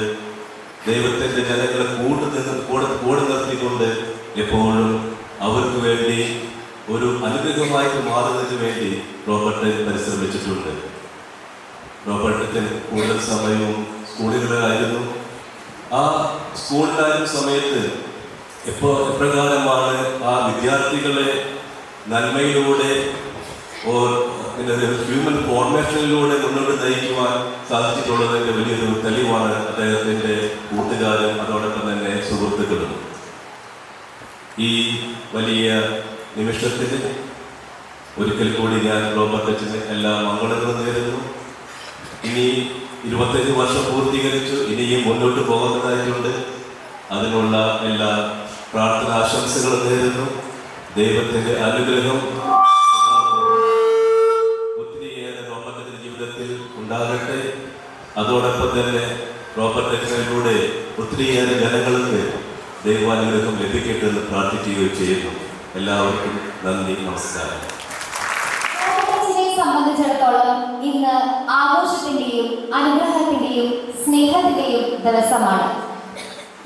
ദൈവത്തിൻ്റെ ജനങ്ങളെ കൂടെ നിർത്തിക്കൊണ്ട് എപ്പോഴും അവർക്ക് വേണ്ടി ഒരു അനുഗ്രഹമായിട്ട് മാറുന്നതിന് വേണ്ടി റോബർട്ട് പരിശ്രമിച്ചിട്ടുണ്ട്. റോബർട്ടിന് കൂടുതൽ സമയവും സ്കൂളുകളിലായിരുന്നു. ആ സ്കൂളിലായിരുന്ന സമയത്ത് എപ്രകാരമാണ് ആ വിദ്യാർത്ഥികളെ നന്മയിലൂടെ ഹ്യൂമൻ ഫോർമേഷനിലൂടെ മുന്നോട്ട് നയിക്കുവാൻ സാധിച്ചിട്ടുള്ളതിൻ്റെ വലിയൊരു തെളിവാണ് അദ്ദേഹത്തിൻ്റെ കൂട്ടുകാരും അതോടൊപ്പം തന്നെ സുഹൃത്തുക്കളും. ഈ വലിയ നിമിഷത്തിൽ ഒരിക്കൽ കൂടി ഞാൻ റോബർട്ട് അച്ഛന് എല്ലാ മംഗളങ്ങളും നേരുന്നു. ഇനി 25 വർഷം പൂർത്തീകരിച്ചു, ഇനിയും മുന്നോട്ട് പോകുന്നതായിട്ടുണ്ട്. അതിനുള്ള എല്ലാ പ്രാർത്ഥനാശംസകളും നേരുന്നു. ദൈവത്തിൻ്റെ അനുഗ്രഹം ഒത്തിരിയേറെ റോബർട്ടിൻ്റെ ജീവിതത്തിൽ ഉണ്ടാകട്ടെ. അതോടൊപ്പം തന്നെ റോബർട്ടിലൂടെ ഒത്തിരിയേറെ ജനങ്ങൾക്ക് ദൈവാനുഗ്രഹം ലഭിക്കട്ടെ എന്ന് പ്രാർത്ഥിക്കുകയും ചെയ്യുന്നു. എല്ലാവർക്കും നന്ദി, നമസ്കാരം. സംബന്ധിച്ചിടത്തോളം ഇന്ന് ആഘോഷത്തിന്റെയും അനുഗ്രഹത്തിന്റെയും സ്നേഹത്തിന്റെയും ദിവസമാണ്.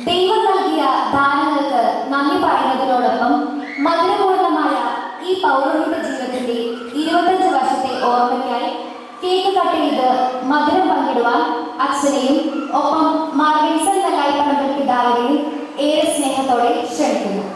ദൈവം നൽകിയ ദാനങ്ങൾക്ക് നന്ദി പറയുന്നതിനോടൊപ്പം മധുരപൂർണമായ ഈ പൗരോഹിത ജീവിതത്തിന്റെ 25 വർഷത്തെ ഓർമ്മയ്ക്കായി കേക്ക് കട്ട് ചെയ്ത് മധുരം പങ്കിടുവാൻ അച്ഛനെയും ഒപ്പം മാർഗൻസൺ നെല്ലായിപ്പറമ്പിൽ പിതാവിനെയും ഏറെ സ്നേഹത്തോടെ ക്ഷണിക്കുന്നു.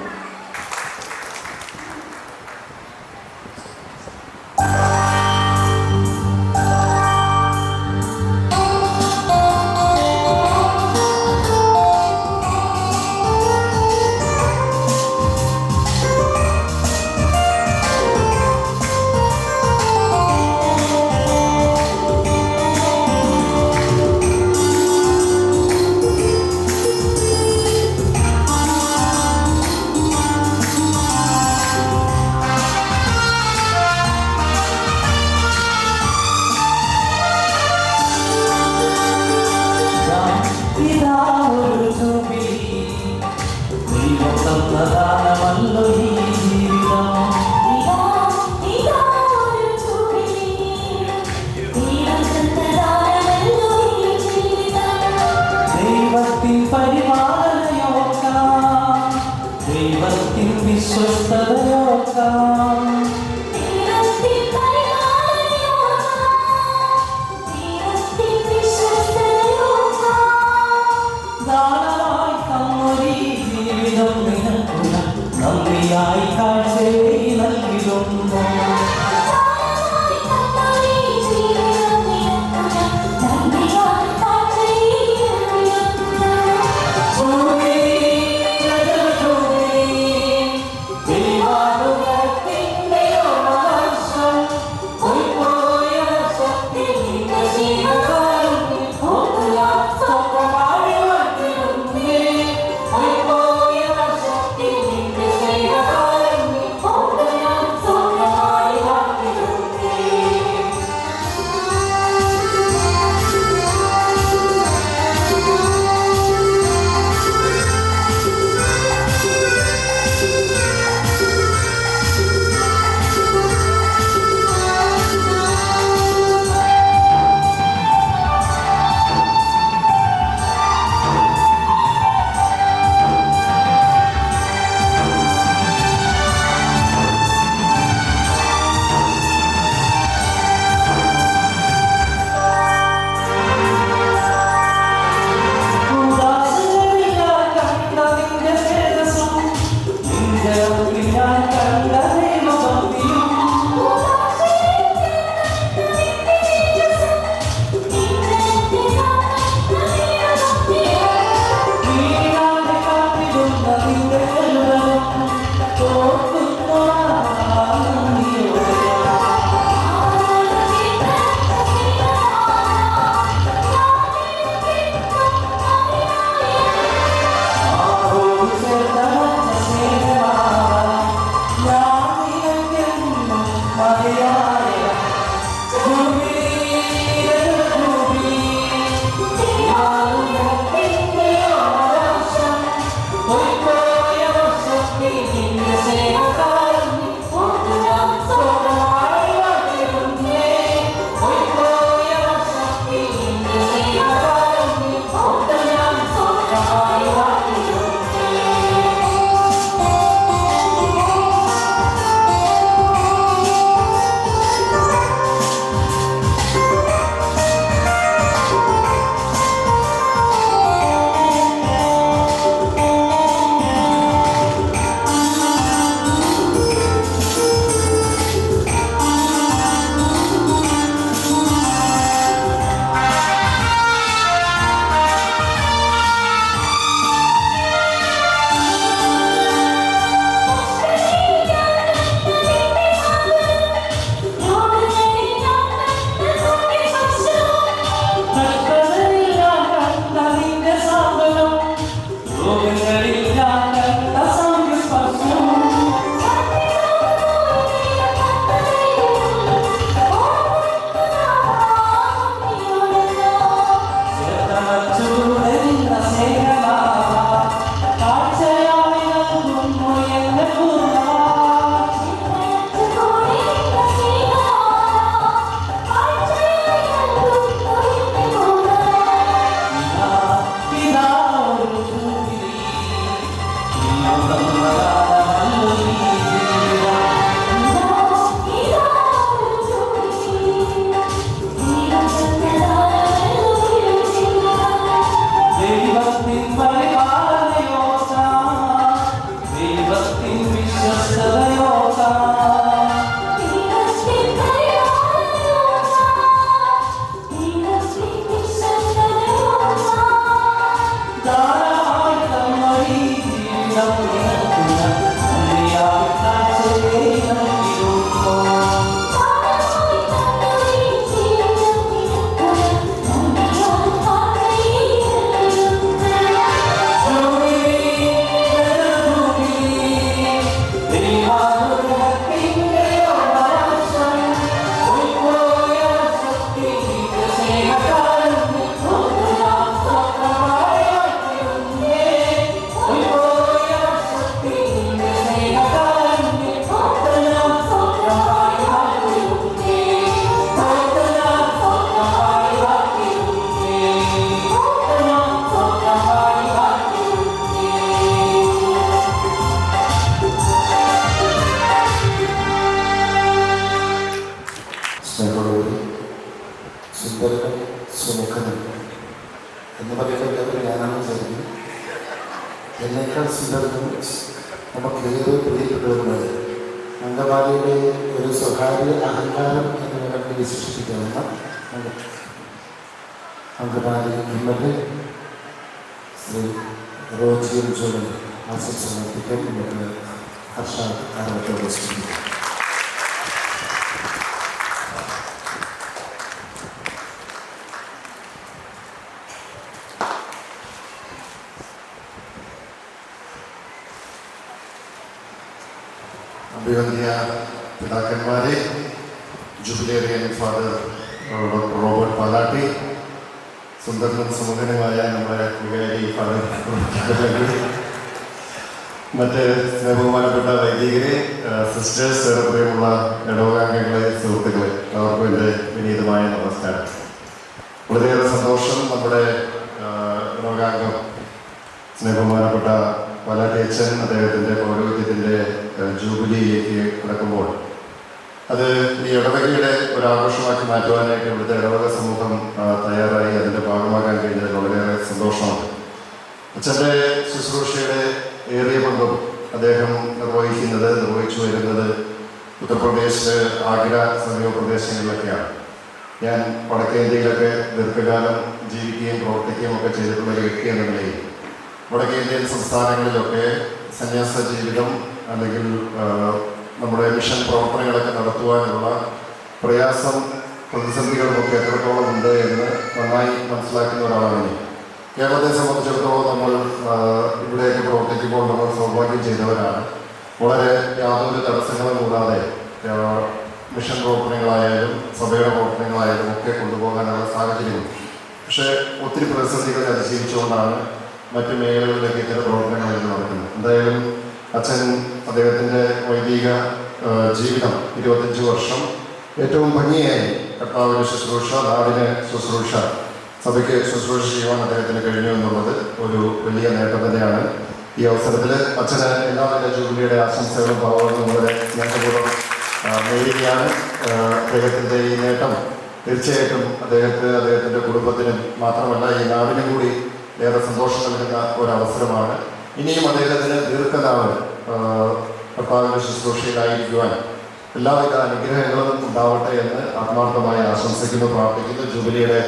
ദാനമായി തന്നൊരീ ജീവിതം നിനക്കുള്ള സുന്ദരനും സുമുഖനും എന്ന് പറയുന്നത് ഞാനാണ് വിചാരിക്കുന്നത്. എന്നേക്കാൾ സുന്ദരനും നമുക്കേറെ പ്രിയപ്പെട്ടവരുമായി അങ്കമാലിയുടെ ഒരു സ്വകാര്യ അഹങ്കാരം എന്ന് വേണമെങ്കിൽ വിശേഷിപ്പിക്കാവുന്ന അങ്കമാലി എംഎൽഎ ശ്രീ റോജി ജോണി ആശംസ സമർപ്പിക്കാൻ നമുക്ക് ഹർഷാരവത്തോടെ ശ്രമിക്കും. അഭിവന്യ പിതാക്കന്മാരെ, ജുബിലേറിയൻ ഫാദർ ഡോക്ടർ റോബർട്ട് പാലാട്ടി, സുന്ദരനും സുമുഖനുമായ നമ്മുടെ വികാരി ഫാദർ മറ്റ് സ്നേഹബഹുമാനപ്പെട്ട വൈദികരെ, സിസ്റ്റേഴ്സ്, ഏറെ പ്രിയമുള്ള ഇടവകാംഗങ്ങളെ, സുഹൃത്തുക്കളെ, അവർക്കും എൻ്റെ വിനീതമായ നമസ്കാരം. വളരെയേറെ സന്തോഷം. നമ്മുടെ ഇടവകാംഗം സ്നേഹബഹുമാനപ്പെട്ട പാലാട്ടി അച്ഛൻ അദ്ദേഹത്തിൻ്റെ പൗരോഹിത്യത്തിൻ്റെ ജൂബിലിയിലേക്ക് കിടക്കുമ്പോൾ അത് ഈ ഇടവകയുടെ ഒരു ആഘോഷമാക്കി മാറ്റുവാനായിട്ട് ഇവിടുത്തെ ഇടവക സമൂഹം തയ്യാറായി അതിൻ്റെ ഭാഗമാക്കാൻ കഴിഞ്ഞതിൽ വളരെയേറെ സന്തോഷമാണ്. അച്ഛൻ്റെ ശുശ്രൂഷയുടെ ഏറിയ പങ്കും അദ്ദേഹം നിർവഹിച്ചു വരുന്നത് ഉത്തർപ്രദേശ്, ആഗ്ര സമീപ പ്രദേശങ്ങളിലൊക്കെയാണ്. ഞാൻ വടക്കേ ഇന്ത്യയിലൊക്കെ ദീർഘകാലം ജീവിക്കുകയും പ്രവർത്തിക്കുകയും ഒക്കെ ചെയ്തിട്ടുള്ള ഒരു വ്യക്തി എന്ന നിലയിൽ വടക്കേ ഇന്ത്യൻ സംസ്ഥാനങ്ങളിലൊക്കെ സന്യാസ ജീവിതം അല്ലെങ്കിൽ നമ്മുടെ മിഷൻ പ്രവർത്തനങ്ങളൊക്കെ നടത്തുവാനുള്ള പ്രയാസം, പ്രതിസന്ധികളുമൊക്കെ എത്രത്തോളം ഉണ്ട് എന്ന് നന്നായി മനസ്സിലാക്കുന്ന ഒരാളാണ്. കേരളത്തെ സംബന്ധിച്ചിടത്തോളം നമ്മൾ ഇവിടെയൊക്കെ പ്രവർത്തിക്കുമ്പോൾ നമ്മൾ സൗഭാഗ്യം ചെയ്തവരാണ്. വളരെ യാതൊരു തടസ്സങ്ങളും കൂടാതെ മിഷൻ പ്രവർത്തനങ്ങളായാലും സഭയുടെ പ്രവർത്തനങ്ങളായാലും ഒക്കെ കൊണ്ടുപോകാനുള്ള സാഹചര്യമുണ്ട്. പക്ഷേ ഒത്തിരി പ്രതിസന്ധികളെ അതിജീവിച്ചുകൊണ്ടാണ് മറ്റ് മേഖലകളിലേക്ക് ഇത്തരം പ്രവർത്തനങ്ങളെല്ലാം നടക്കുന്നത്. എന്തായാലും അച്ഛൻ അദ്ദേഹത്തിൻ്റെ വൈദിക ജീവിതം 25 വർഷം ഏറ്റവും ഭംഗിയായി കർത്താവിന് ശുശ്രൂഷ, നാടിന് ശുശ്രൂഷ, സഭയ്ക്ക് ശുശ്രൂഷ ചെയ്യുവാൻ അദ്ദേഹത്തിന് കഴിഞ്ഞു എന്നുള്ളത് ഒരു വലിയ നേട്ടം തന്നെയാണ്. ഈ അവസരത്തിൽ അച്ഛന് എല്ലാവരുടെ ജൂബിലിയുടെ ആശംസകളും ഭാവങ്ങളും വളരെ സ്നേഹപൂർവ്വം നേടുകയാണ്. അദ്ദേഹത്തിൻ്റെ ഈ നേട്ടം തീർച്ചയായിട്ടും അദ്ദേഹത്തിൻ്റെ കുടുംബത്തിനും മാത്രമല്ല ഈ നാടിനും കൂടി ഏറെ സന്തോഷം നൽകുന്ന ഒരവസരമാണ്. ഇനിയും അദ്ദേഹത്തിന് ദീർഘനാൾ കർത്താവിൻ്റെ ശുശ്രൂഷയിലായിരിക്കുവാൻ എല്ലാവിധ അനുഗ്രഹങ്ങളും ഉണ്ടാവട്ടെ എന്ന് ആത്മാർത്ഥമായി ആശംസിക്കുന്നു, പ്രാർത്ഥിക്കുന്നു. ജൂബിലിയുടെ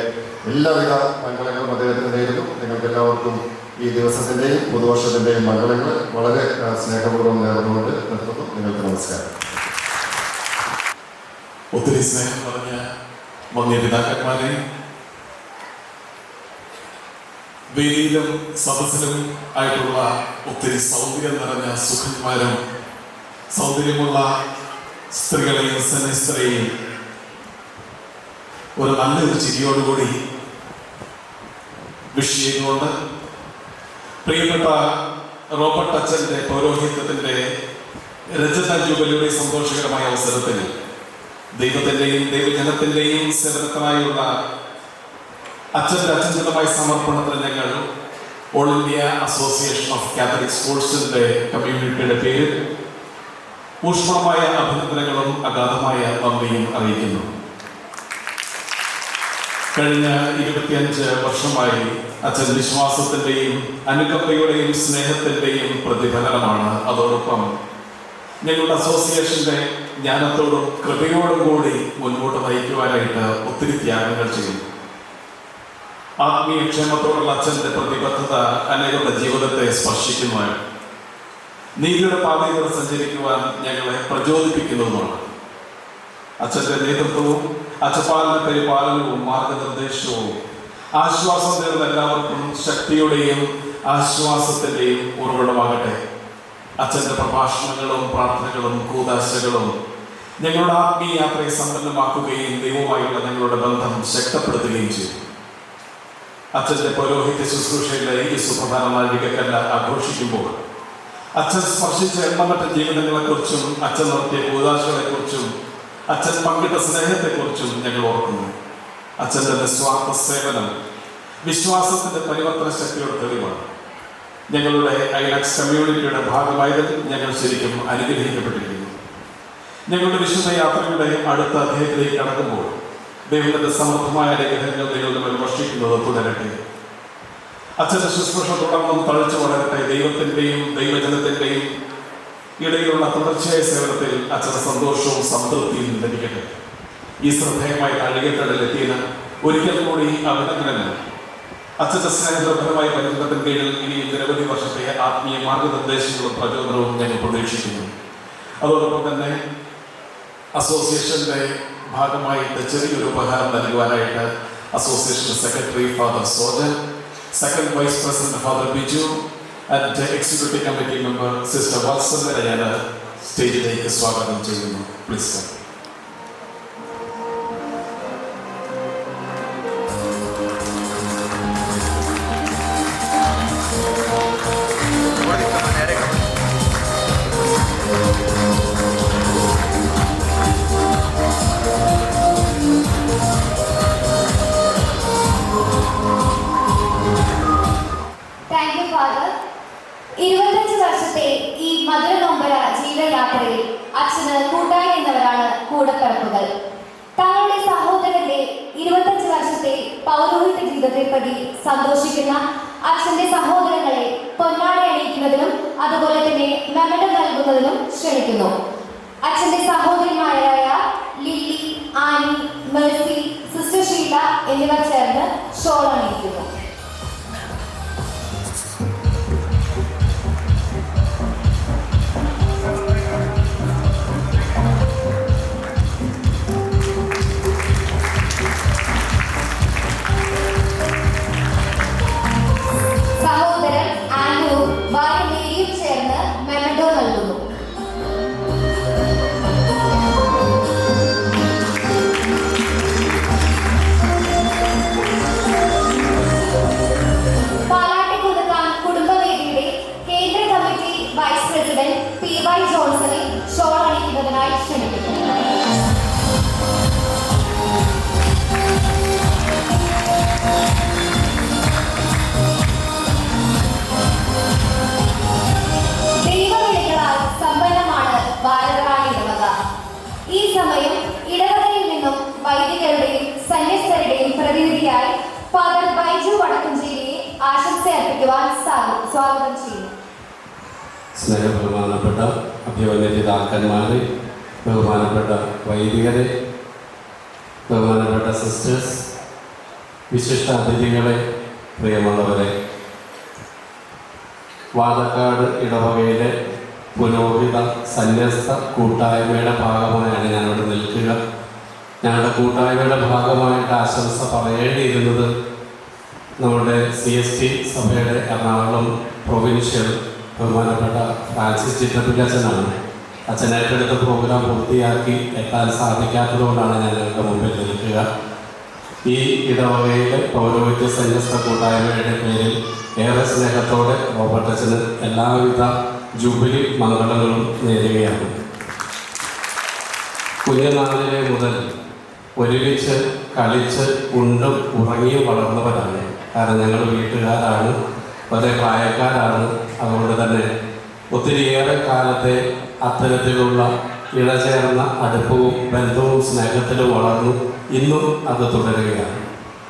എല്ലാവിധ മംഗളങ്ങളും അദ്ദേഹത്തിന് നേരുന്നു. നിങ്ങൾക്ക് എല്ലാവർക്കും ഈ ദിവസത്തിൻ്റെയും പുതുവർഷത്തിൻ്റെയും മംഗളങ്ങൾ വളരെ സ്നേഹപൂർവ്വം നേർന്നുകൊണ്ട് നിർത്തുന്നു. നിങ്ങൾക്ക് നമസ്കാരം. ഒത്തിരി സ്നേഹം പറഞ്ഞ വന്യ പിതാക്കന്മാരെ, വേദിയിലും സദസ്സിലും ആയിട്ടുള്ള ഒത്തിരി സൗന്ദര്യം നിറഞ്ഞ സുഖന്മാരും സൗന്ദര്യമുള്ള സ്ത്രീകളെയും സന്യസ്തരെയും ഒരു നല്ലൊരു ചിരിയോടുകൂടി വിഷ് ചെയ്തുകൊണ്ട് പ്രിയപ്പെട്ട റോബർട്ട് അച്ഛൻ്റെ പൗരോഹിത്യത്തിൻ്റെ രജത ജൂബിലിയുടെ സന്തോഷകരമായ അവസരത്തിൽ ദൈവത്തിൻ്റെയും ദൈവജനത്തിൻ്റെയും സേവനത്തിനായുള്ള അച്ഛൻ്റെതായ സമർപ്പണത്തിന് ഞങ്ങൾ all India association of Catholic സ്കൂൾസിൻ്റെ കമ്മ്യൂണിറ്റിയുടെ പേരിൽ ഊഷ്മളമായ അഭിനന്ദനങ്ങളും അഗാധമായ നന്ദിയും അറിയിക്കുന്നു. കഴിഞ്ഞ 25 വർഷമായി അച്ഛൻ വിശ്വാസത്തിൻ്റെയും അനുകമ്പയുടെയും സ്നേഹത്തിൻ്റെയും പ്രതിഫലനമാണ്. അതോടൊപ്പം ഞങ്ങളുടെ അസോസിയേഷൻ്റെ ജ്ഞാനത്തോടും കൃപയോടും കൂടി മുൻപോട്ട് നയിക്കുവാനായിട്ട് ഒത്തിരി ത്യാഗങ്ങൾ ചെയ്യുന്നു. ആത്മീയക്ഷേമത്തോടുള്ള അച്ഛൻ്റെ പ്രതിബദ്ധത അനേകരുടെ ജീവിതത്തെ സ്പർശിക്കുന്നതാണ്. നീതിയുടെ പാതയിലൂടെ സഞ്ചരിക്കുവാൻ ഞങ്ങളെ പ്രചോദിപ്പിക്കുന്നതുമാണ്. അച്ഛൻ്റെ നേതൃത്വവും അച്ഛപാലന പരിപാലനവും മാർഗനിർദ്ദേശവും ആശ്വാസം നേർന്ന എല്ലാവർക്കും ശക്തിയുടെയും ആശ്വാസത്തിൻ്റെയും ഉറവിടമാകട്ടെ. അച്ഛൻ്റെ പ്രഭാഷണങ്ങളും പ്രാർത്ഥനകളും കൂദാശകളും ഞങ്ങളുടെ ആത്മീയ യാത്രയെ സമ്പന്നമാക്കുകയും ദൈവവുമായുള്ള ഞങ്ങളുടെ ബന്ധം ശക്തപ്പെടുത്തുകയും ചെയ്തു. അച്ഛൻ്റെ പൗരോഹിത്യ ശുശ്രൂഷയിലെ ഈ സുപ്രധാന നാഴികക്കല്ല ആഘോഷിക്കുമ്പോൾ അച്ഛൻ സ്പർശിച്ച എണ്ണമറ്റ ജീവിതങ്ങളെക്കുറിച്ചും അച്ഛൻ നടത്തിയ കൂദാശകളെക്കുറിച്ചും അച്ഛൻ പങ്കിട്ട സ്നേഹത്തെക്കുറിച്ചും ഞങ്ങൾ ഓർക്കുന്നു. അച്ഛൻ്റെ നിസ്വാർത്ഥ സേവനം വിശ്വാസത്തിൻ്റെ പരിവർത്തന ശക്തിയുടെ തെളിവാണ്. ഞങ്ങളുടെ ഐലക്സ് കമ്മ്യൂണിറ്റിയുടെ ഭാഗമായതിൽ ഞങ്ങൾ ശരിക്കും അനുഗ്രഹിക്കപ്പെട്ടിരിക്കുന്നു. ഞങ്ങളുടെ വിശുദ്ധ യാത്രയുടെ അടുത്ത അധ്യായത്തിലേക്ക് കടക്കുമ്പോൾ ദൈവത്തിന്റെ സമർത്ഥമായ അനുഗ്രഹങ്ങൾ നിങ്ങളുടെ മേൽ വർഷിക്കുന്നത് തുടരട്ടെ. അച്ഛൻ്റെ ശുശ്രൂഷ തുടർന്നും തഴച്ചു വളരട്ടെ. ദൈവത്തിൻ്റെയും ദൈവജനത്തിൻ്റെയും ഇടയിലുള്ള തുടർച്ചയായ സേവനത്തിൽ അച്ഛൻ്റെ സന്തോഷവും സംതൃപ്തിയും ലഭിക്കട്ടെ. ഈ ശ്രദ്ധേയമായ നാഴികക്കടലിലെത്തിയതിന് ഒരിക്കൽ കൂടി അഭിനന്ദനങ്ങൾ. അച്ഛൻ്റെ സ്നേഹനിർഭരമായ പരിചരണത്തിന് കീഴിൽ ഇനിയും നിരവധി വർഷത്തെ ആത്മീയ മാർഗനിർദ്ദേശങ്ങളും പ്രചോദനവും ഞങ്ങൾ പ്രതീക്ഷിക്കുന്നു. അതോടൊപ്പം തന്നെ അസോസിയേഷൻ്റെ ഭാഗമായിട്ട് ചെറിയൊരു ഉപഹാരം നൽകുവാനായിട്ട് association secretary father Sojan, second vice president father Biju and executive committee member sister വാത്സല്യനെ ഞാൻ സ്റ്റേജിലേക്ക് സ്വാഗതം ചെയ്യുന്നു. പ്ലീസ്. Thank you father. 25 വർഷത്തെ ഈ മധുര നൊമ്പര ജീവിതയാത്രയിൽ അച്ഛന് കൂട്ടായി നിന്നവരാണ് കൂടപ്പിറപ്പുകൾ. തങ്ങളുടെ സഹോദരന്റെ 25 വർഷത്തെ പൗരോഹിത്യ ജീവിതത്തെ പ്രതി സന്തോഷിക്കുന്ന അച്ഛന്റെ സഹോദരങ്ങളെ പൊന്നാട അണിയിക്കുന്നതിനും അതുപോലെ തന്നെ മെമന്റോ നൽകുന്നതിനും ക്ഷണിക്കുന്നു. അച്ഛന്റെ സഹോദരിമാരായ Lilly, Annie, Mercy, sister Sheela എന്നിവർ ചേർന്ന് ഷോൾ അണിയിക്കുന്നു. സഹോദരൻ ആൻഡ്രൂവും ഭാര്യ മേരിയും ചേർന്ന് മെമന്റോ നൽകുന്നു. പാലാട്ടിക്കുതുക്കാൻ കുടുംബവേദിയുടെ കേന്ദ്ര കമ്മിറ്റി വൈസ് പ്രസിഡന്റ് PY ജോൺസനെ ഷോൾ അണിയിക്കുന്നതിനായി ക്ഷണിക്കുന്നു. ദൈവവിളികളാൽ സമ്പന്നമാണ് ഭാരതറാണി ഇടവക. ഈ സമയം ഇടവകയിൽ നിന്നും വൈദികരുടെയും സന്യസ്തരുടെയും പ്രതിനിധിയായി ഫാദർ ബൈജു വടക്കുംചേരിയെ ആശംസ അർപ്പിക്കുവാൻ സ്വാഗതം ചെയ്യുന്നു. സ്നേഹബഹുമാനപ്പെട്ട അഭിവന്യപിതാക്കന്മാരെ, ബഹുമാനപ്പെട്ട വൈദികരെ, ബഹുമാനപ്പെട്ട സിസ്റ്റേഴ്സ്, വിശിഷ്ട അതിഥികളെ, പ്രിയമുള്ളവരെ, വാതക്കാട് ഇടവകയിലെ പുരോഹിത സന്യസ്ത കൂട്ടായ്മയുടെ ഭാഗമായാണ് ഞാനിവിടെ നിൽക്കുക. ഞങ്ങളുടെ കൂട്ടായ്മയുടെ ഭാഗമായിട്ട് ആശംസ പറയേണ്ടിയിരുന്നത് നമ്മുടെ CST സഭയുടെ എറണാകുളം പ്രൊവിൻഷ്യൽ ബഹുമാനപ്പെട്ട ഫ്രാൻസിസ് ചിറ്റപ്പിള്ളച്ചനാണ്. അച്ഛൻ ഏറ്റെടുത്ത പ്രോഗ്രാം പൂർത്തിയാക്കി എത്താൻ സാധിക്കാത്തതുകൊണ്ടാണ് ഞാൻ ഞങ്ങളുടെ മുമ്പിൽ നിൽക്കുക. ഈ ഇടവകയിലെ പൗരോഹിത്യ സന്യസ്ത കൂട്ടായ്മയുടെ പേരിൽ ഏറെ സ്നേഹത്തോടെ റോബർട്ടച്ചന് എല്ലാവിധ ജൂബിലി മംഗളങ്ങളും നേരുകയാണ്. കുഞ്ഞുനാളിലെ മുതൽ ഒരുമിച്ച് കളിച്ച് ഉണ്ടും ഉറങ്ങിയും വളർന്നവരാണ്. കാരണം ഞങ്ങൾ വീട്ടുകാരാണ്, ഒരേ പ്രായക്കാരാണ്. അതുകൊണ്ട് തന്നെ ഒത്തിരിയേറെ കാലത്തെ അത്തരത്തിലുള്ള ഇഴചേർന്ന അടുപ്പവും ബന്ധവും സ്നേഹത്തിലും വളർന്നു. ഇന്നും അത് തുടരുകയാണ്.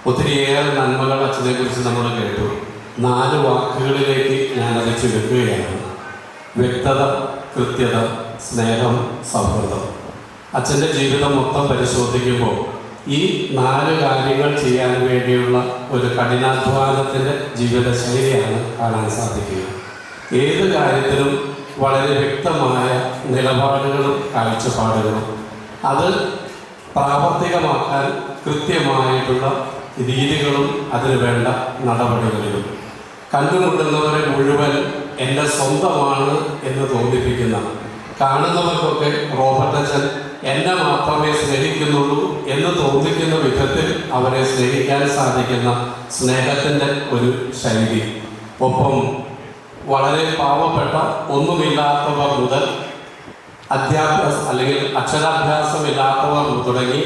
ഒത്തിരിയേറെ നന്മകൾ അച്ഛനെക്കുറിച്ച് നമ്മൾ കേട്ടു. 4 വാക്കുകളിലേക്ക് ഞാനത് ചുരുക്കുകയാണ്: വ്യക്തത, കൃത്യത, സ്നേഹം, സൗഹൃദം. അച്ഛൻ്റെ ജീവിതം മൊത്തം പരിശോധിക്കുമ്പോൾ ഈ 4 കാര്യങ്ങൾ ചെയ്യാൻ വേണ്ടിയുള്ള ഒരു കഠിനാധ്വാനത്തിൻ്റെ ജീവിതശൈലിയാണ് കാണാൻ സാധിക്കുക. ഏത് കാര്യത്തിലും വളരെ വ്യക്തമായ നിലപാടുകളും കാഴ്ചപ്പാടുകളും, അത് പ്രാവർത്തികമാക്കാൻ കൃത്യമായിട്ടുള്ള രീതികളും അതിന് വേണ്ട നടപടികളിലും, കണ്ടുമുട്ടുന്നവരെ മുഴുവൻ എൻ്റെ സ്വന്തമാണ് എന്ന് തോന്നിപ്പിക്കുന്ന, കാണുന്നവർക്കൊക്കെ റോബർട്ടച്ചൻ എന്നെ മാത്രമേ സ്നേഹിക്കുന്നുള്ളൂ എന്ന് തോന്നിക്കുന്ന വിധത്തിൽ അവരെ സ്നേഹിക്കാൻ സാധിക്കുന്ന സ്നേഹത്തിൻ്റെ ഒരു ശൈലി. ഒപ്പം വളരെ പാവപ്പെട്ട ഒന്നുമില്ലാത്തവർ മുതൽ അല്ലെങ്കിൽ അക്ഷരാഭ്യാസമില്ലാത്തവർ തുടങ്ങി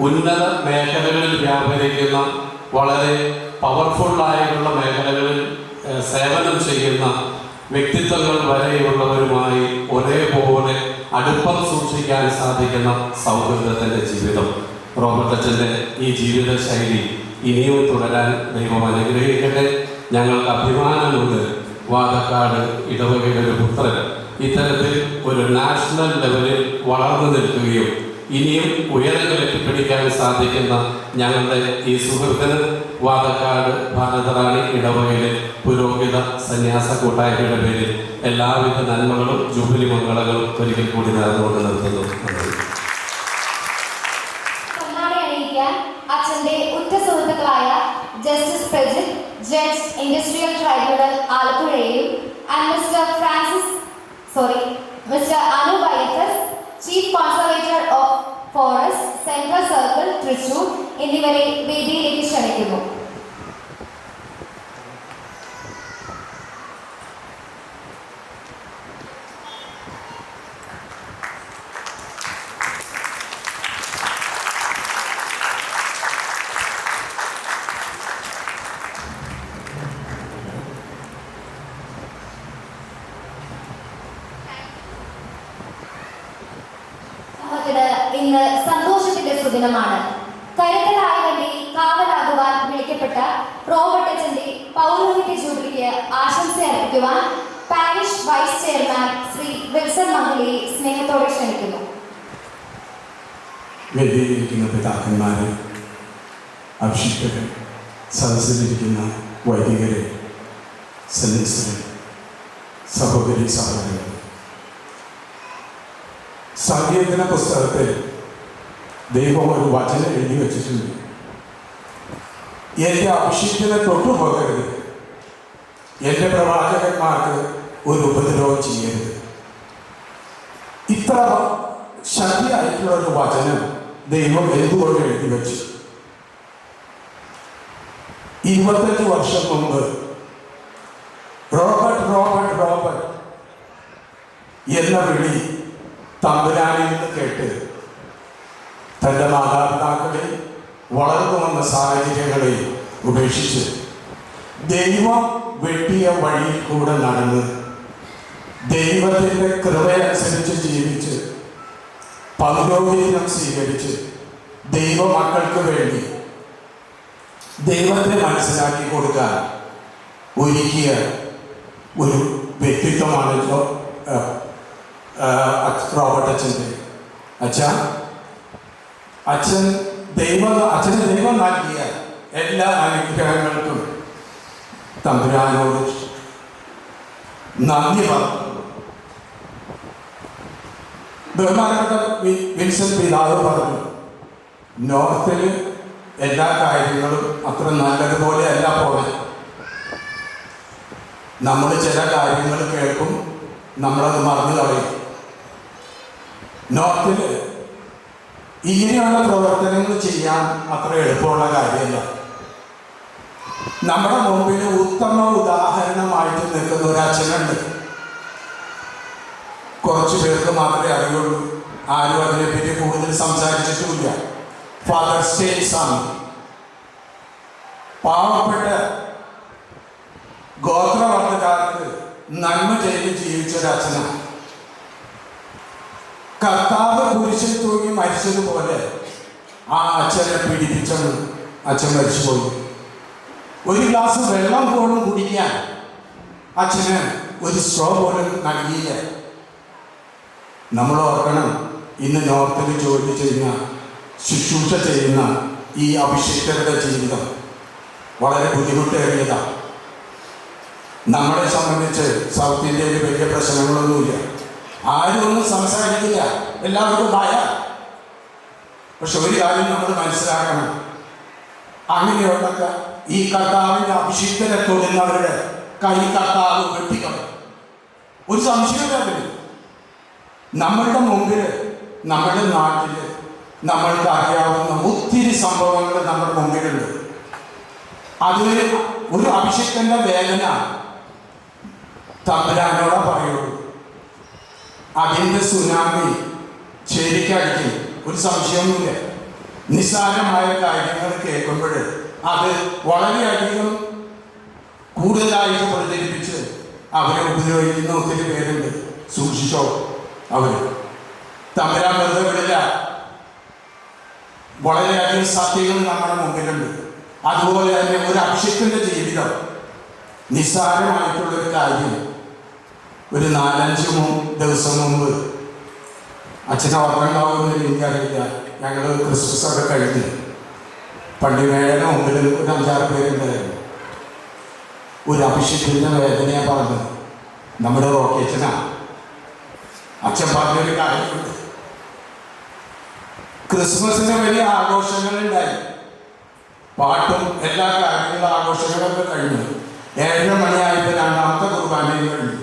ഉന്നത മേഖലകളിൽ വ്യാപരിക്കുന്ന, വളരെ പവർഫുള്ളായിട്ടുള്ള മേഖലകളിൽ സേവനം ചെയ്യുന്ന വ്യക്തിത്വങ്ങൾ വരെയുള്ളവരുമായി ഒരേപോലെ അടുപ്പം സൂക്ഷിക്കാൻ സാധിക്കുന്ന സൗഹൃദത്തിൻ്റെ ജീവിതം. റോബർട്ടച്ചൻ്റെ ഈ ജീവിത ശൈലി ഇനിയും തുടരാൻ ദൈവം അനുഗ്രഹിക്കട്ടെ. ഞങ്ങൾക്ക് അഭിമാനമുണ്ട് വാതക്കാട് ഇടവകയുടെ ഒരു പുത്രൻ ഇത്തരത്തിൽ ഒരു നാഷണൽ ലെവലിൽ വളർന്നു നിൽക്കുകയും ഇനിയും ഉയരങ്ങൾ എത്തിപ്പിടിക്കാൻ സാധിക്കുന്ന ഞങ്ങളുടെ ഈ സുഹൃത്തിന് വാതക്കാട് ഭാരതറാണി ഇടവകയിലെ പുരോഹിത സന്യാസ കൂട്ടായ്മയുടെ പേരിൽ എല്ലാവിധ നന്മകളും ജൂബിലി മംഗളങ്ങളും ഒരിക്കൽ കൂടി നേർന്നുകൊണ്ട് നിർത്തുന്നു. അച്ഛന്റെ ഉറ്റ സുഹൃത്തുക്കളായ justice Prajith, judge industrial tribunal ആലപ്പുഴയും mister Anu YS, chief conservator of forest central circle Thrissur എന്നിവരെ വേദിയിലേക്ക് ക്ഷണിക്കുന്നു. ഇന്ന് സന്തോഷത്തിന്റെ സുദിനമാണ്. കരുതലായ വേണ്ടി കാവലാകുവാൻ വിളിക്കപ്പെട്ട റോബർട്ടച്ചന്റെ പൗരോഹിത്യ ജൂബിലിക്ക് ആശംസ അർപ്പിക്കുവാൻ parish vice chairman Shri Wilson മംഗലിയെ സ്നേഹത്തോടെ ക്ഷണിക്കുന്നു. വേദിയിലിരിക്കുന്ന പിതാക്കന്മാരെ, അഭിഷിക്തരെ, സദസ്സിലിരിക്കുന്ന വൈദികരെ, സന്യസ്തരെ, സഹോദരി സഹോദരൻ, സങ്കീർത്തന പുസ്തകത്തിൽ ദൈവം ഒരു വചനം എഴുതി വച്ചിട്ടുണ്ട്: എൻ്റെ അഭിഷിക്തനെ തൊട്ടുപോകരുത്, എൻ്റെ പ്രവാചകന്മാർക്ക് ഒരു ഉപദ്രവം ചെയ്യരുത്. ഇത്ര ശക്തിയായിട്ടുള്ള ഒരു വചനം ദൈവം എന്തുകൊണ്ട് എഴുതി വെച്ചു? 25 വർഷം മുമ്പ് റോബർട്ട് റോബർട്ട് റോബർട്ട് എന്ന വിളി തമ്പുരാനിൽ നിന്ന് കേട്ട് തൻ്റെ മാതാപിതാക്കളെ വളർന്നു വന്ന സാഹചര്യങ്ങളെ ഉപേക്ഷിച്ച് ദൈവം വെട്ടിയ വഴിയിൽ കൂടെ നടന്ന് ദൈവത്തിൻ്റെ കൃപയനുസരിച്ച് ജീവിച്ച് പൗരോഹിത്യം സ്വീകരിച്ച് ദൈവമക്കൾക്ക് വേണ്ടി ദൈവത്തെ മനസ്സിലാക്കി കൊടുക്കാൻ ഒരുക്കിയ ഒരു വ്യക്തിത്വമാണ് റോബർട്ടച്ചൻ്റെ. അച്ഛന് ദൈവം നൽകിയ എല്ലാ അനുഗ്രഹങ്ങൾക്കും തമ്പുരാനോട് നന്ദി പറഞ്ഞു. ബഹുമാനപ്പെട്ട വിൻസെന്റ് പിതാവ് പറഞ്ഞു, നോർത്തിൽ എല്ലാ കാര്യങ്ങളും അത്ര നല്ലതുപോലെ അല്ല പോകെ. നമ്മൾ ചില കാര്യങ്ങൾ കേൾക്കും, നമ്മളത് മറന്നു കളയും. നോർത്തിൽ ഇങ്ങനെയുള്ള പ്രവർത്തനങ്ങൾ ചെയ്യാൻ അത്ര എളുപ്പമുള്ള കാര്യമല്ല. നമ്മുടെ മുമ്പിൽ ഉത്തമ ഉദാഹരണമായിട്ട് നിൽക്കുന്ന ഒരു അച്ഛനുണ്ട്. കുറച്ച് പേർക്ക് മാത്രമേ അറിയുള്ളൂ, ആരും അതിനെപ്പറ്റി കൂടുതൽ സംസാരിച്ചിട്ടുമില്ല. ഫാദർ സ്റ്റേൻസാണ്. പാവപ്പെട്ട ഗോത്രവർഗക്കാർക്ക് നന്മ ചെയ്ത് ജീവിച്ചൊരച്ഛനാണ്. കർത്താവ് കുരിശിൽ തൂങ്ങി മരിച്ചതുപോലെ ആ അച്ഛനെ പീഡിപ്പിച്ചെന്ന് അച്ഛൻ മരിച്ചുപോയി. ഒരു ഗ്ലാസ് വെള്ളം പോലും കുടിക്കാൻ അച്ഛന് ഒരു സ്ട്രോ പോലും നൽകിയില്ല. നമ്മൾ ഓർക്കണം, ഇന്ന് നോർത്തിൽ ജോലി ചെയ്യുന്ന, ശുശ്രൂഷ ചെയ്യുന്ന ഈ അഭിഷിക്തരുടെ ജീവിതം വളരെ ബുദ്ധിമുട്ടേറിയതാണ്. നമ്മളെ സംബന്ധിച്ച് സൗത്ത് ഇന്ത്യയിൽ വലിയ പ്രശ്നങ്ങളൊന്നുമില്ല, ആരും ഒന്നും സംസാരിക്കില്ല, എല്ലാവർക്കും ഭയ. പക്ഷെ ഒരു കാര്യം നമ്മൾ മനസ്സിലാക്കണം, അങ്ങനെയുള്ള ഈ കർത്താവിൻ്റെ അഭിഷിക്തരെ തൊടുന്നവരുടെ കൈ കർത്താവ് വെട്ടിക്കളയും. ഒരു സംശയമില്ല. നമ്മളുടെ മുമ്പിൽ, നമ്മുടെ നാട്ടിൽ നമ്മൾക്ക് അറിയാവുന്ന ഒത്തിരി സംഭവങ്ങൾ നമ്മുടെ മുമ്പിലുണ്ട്. അതിൽ ഒരു അഭിഷിക്തന്റെ വേദന തമ്പുരാനോടെ പറയുള്ളൂ. അതിൻ്റെ സുനാമി ശരിക്കടിക്കും, ഒരു സംശയമൊന്നുമില്ല. നിസ്സാരമായ കാര്യങ്ങൾ കേൾക്കുമ്പോൾ അത് വളരെയധികം കൂടുതലായിട്ട് പ്രചരിപ്പിച്ച് അവരെ ഉപയോഗിക്കുന്ന ഒത്തിരി പേരുണ്ട്. സൂക്ഷിച്ചോ, അവർ തമ്പുരാൻ വെറുതെ വിടില്ല. വളരെയധികം സത്യങ്ങൾ നമ്മുടെ മുമ്പിലുണ്ട്. അതുപോലെ തന്നെ ഒരു അഭിഷിക്തന്റെ ജീവിതം നിസ്സാരമായിട്ടുള്ളൊരു കാര്യം. ഒരു 4-5 ദിവസം മുമ്പ് അച്ഛനെ ഓർമ്മയുണ്ടാവുമെന്ന് എനിക്കറിയില്ല. ഞങ്ങൾ ക്രിസ്മസ് ഒക്കെ കഴിഞ്ഞ് പള്ളിമേടയുടെ മുമ്പിൽ ഒരു 5-6 പേരുണ്ടായിരുന്നു. ഒരു അഭിഷിക്തന്റെ വേദനയാണ് പറഞ്ഞത്. നമ്മുടെ റോക്കേച്ചനാണ്. അച്ഛൻ പറഞ്ഞൊരു കാര്യമുണ്ട്. ക്രിസ്മസിന് വലിയ ആഘോഷങ്ങളുണ്ടായി, പാട്ടും എല്ലാ കാര്യങ്ങളും ആഘോഷങ്ങളൊക്കെ കഴിഞ്ഞു. 7:30 മണിയായപ്പോൾ 2ാമത്തെ കുർബാനയും കഴിഞ്ഞു.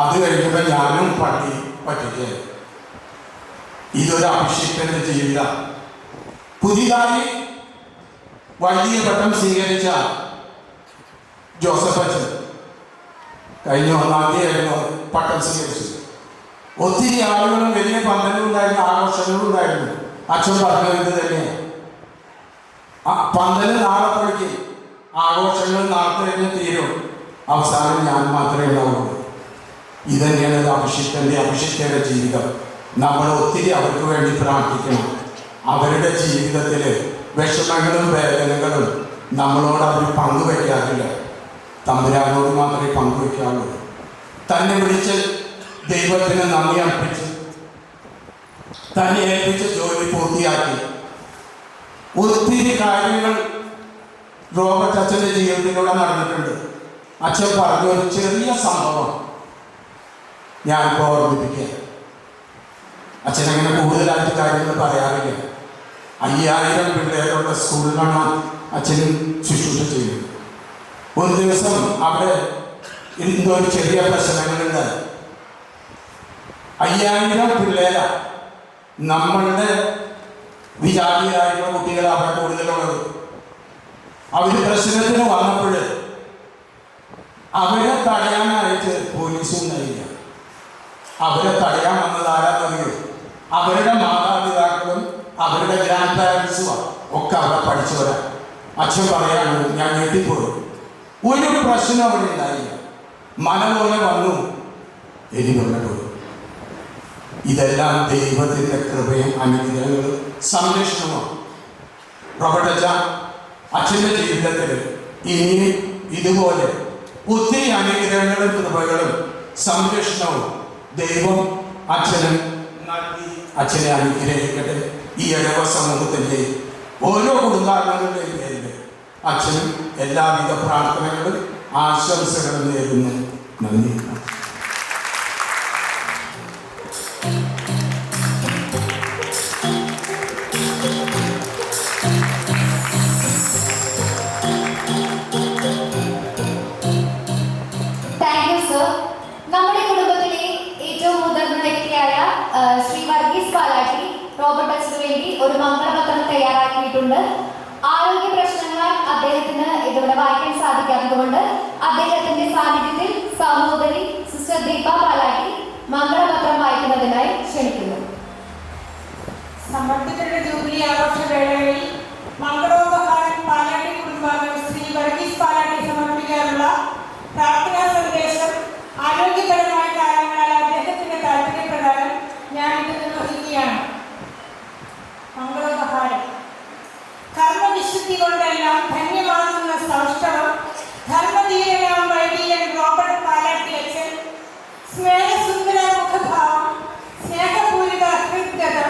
അത് കഴിഞ്ഞപ്പോൾ ഞാനും പള്ളി പറ്റിക്കുക. ഇതൊരു അഭിഷിക്തന്റെ ജീവിതം. പുതിയതായി വൈദിക പട്ടം സ്വീകരിച്ച ജോസഫ് അച്ഛൻ കഴിഞ്ഞ 1-ാം തീയതിയായിരുന്നു പട്ടം സ്വീകരിച്ചത്. ഒത്തിരി ആളുകളും വലിയ പന്തലുണ്ടായിരുന്നു, ആഘോഷങ്ങളുണ്ടായിരുന്നു. അച്ഛൻ പറഞ്ഞത് ഇത് തന്നെയാണ്. പന്തല് നാളെ പഠിക്കും, ആഘോഷങ്ങൾ നാളെ കഴിഞ്ഞ് തീരും, അവസാനം ഞാൻ മാത്രമേ ഉണ്ടാവുള്ളൂ. ഇതന്നെയാണ് ഒരു അഭിഷിക്തന്റെ ജീവിതം. നമ്മൾ ഒത്തിരി അവർക്ക് വേണ്ടി പ്രാർത്ഥിക്കണം. അവരുടെ ജീവിതത്തിൽ വിഷമങ്ങളും വേദനകളും നമ്മളോട് അവർ പങ്കുവയ്ക്കാറില്ല, തമ്പുരാനോട് മാത്രമേ പങ്കുവയ്ക്കാറുള്ളൂ. തന്നെ വിളിച്ച് ദൈവത്തിന് നന്ദി അർപ്പിച്ച് തന്നെ ഏൽപ്പിച്ച ജോലി പൂർത്തിയാക്കി. ഒത്തിരി കാര്യങ്ങൾ റോബർട്ട് അച്ഛൻ്റെ ജീവിതത്തിലൂടെ നടന്നിട്ടുണ്ട്. അച്ഛൻ പറഞ്ഞ ഒരു ചെറിയ സംഭവം ഞാനിപ്പോൾ ഓർമ്മിപ്പിക്കുക. അച്ഛനങ്ങനെ കൂടുതലായിട്ട് കാര്യങ്ങൾ പറയാറില്ല. 5000 പിള്ളേരുള്ള സ്കൂളിലാണ് അച്ഛനും ശുശ്രൂഷ ചെയ്യുന്നത്. ഒരു ദിവസം അവിടെ എന്തോ ഒരു ചെറിയ പ്രശ്നങ്ങളുണ്ടായി. 5000 പിള്ളേരാ, നമ്മളുടെ വിജാതിയായിട്ടുള്ള കുട്ടികളാണ് കൂടുതലുള്ളത്. അവർ പ്രശ്നത്തിന് വന്നപ്പോൾ അവരെ തടയാനായിട്ട് പോലീസും ഉണ്ടായില്ല. അവരെ തടയാൻ വന്നത് ആരാന്നറിയോ? അവരുടെ മാതാപിതാക്കളും അവരുടെ ഗ്രാൻഡ് പാരൻസുമാണ് ഒക്കെ അവിടെ പഠിച്ചവരാ. അച്ഛൻ പറയാണ്, ഞാൻ ഞെട്ടിപ്പോയി. ഒരു പ്രശ്നം അവിടെ ഉണ്ടായില്ല. മല പോലെ വന്നു, എരിപോലെ പോയി. ഇതെല്ലാം ദൈവത്തിൻ്റെ കൃപയും അനുഗ്രഹങ്ങളും സംരക്ഷണമാണ്. റോബർട്ട് അച്ഛൻ്റെ ജീവിതത്തിൽ ഇനി ഇതുപോലെ ഒത്തിരി അനുഗ്രഹങ്ങളും കൃപകളും സംരക്ഷണവും ദൈവം അച്ഛനും നൽകി അച്ഛനെ അനുഗ്രഹിക്കട്ടെ. ഈ ഇടവ സമൂഹത്തിൻ്റെ ഓരോ കുടുംബാംഗങ്ങളുടെയും പേരിൽ അച്ഛനും എല്ലാവിധ പ്രാർത്ഥനകളും ആശംസകളും നേരുന്നു. നന്ദി. നമ്മുടെ കുടുംബത്തിലെ ഏറ്റവും മുതിർന്ന വ്യക്തിയായ ശ്രീ വർഗീസ് പാലാട്ടി റോബർട്ട് അച്ഛന് വേണ്ടി ഒരു മംഗളപത്രം തയ്യാറാക്കിയിട്ടുണ്ട്. ആരോഗ്യ പ്രശ്നങ്ങളാൽ അദ്ദേഹത്തിന് ഇതിവിടെ വായിക്കാൻ സാധിക്കാത്തതുകൊണ്ട് അദ്ദേഹത്തിന്റെ സാന്നിധ്യത്തിൽ സഹോദരി സിസ്റ്റർ ദീപ പാലാട്ടി മംഗളപത്രം വായിക്കുന്നതിനായി ക്ഷണിക്കുന്നു. സമർപ്പിതരുടെ ജൂബിലി ആഘോഷ വേളകളിൽ മംഗളോപഹാരം പാലാട്ടി കുടുംബാംഗം ശ്രീ വർഗീസ് പാലാട്ടി സമർപ്പിക്കാനുള്ള പ്രാർത്ഥനാ സന്ദേശം ആരോഗ്യപരമായ കാരണങ്ങളാൽ അദ്ദേഹത്തിന്റെ താല്പര്യപ്രകാരം ഞാൻ ഇത് നിർവഹിക്കുകയാണ്. മംഗളോപഹാരം. കർമ്മവിശുദ്ധി കൊണ്ടെല്ലാം ധന്യമാകുന്ന സൗഷ്ഠവം ധർമ്മധീരനാം വൈദികൻ റോബർട്ട് പാലാട്ടി അച്ഛൻ, സ്നേഹസുന്ദര മുഖഭാവം, സ്നേഹപൂരിത ഹൃദ്ഗത,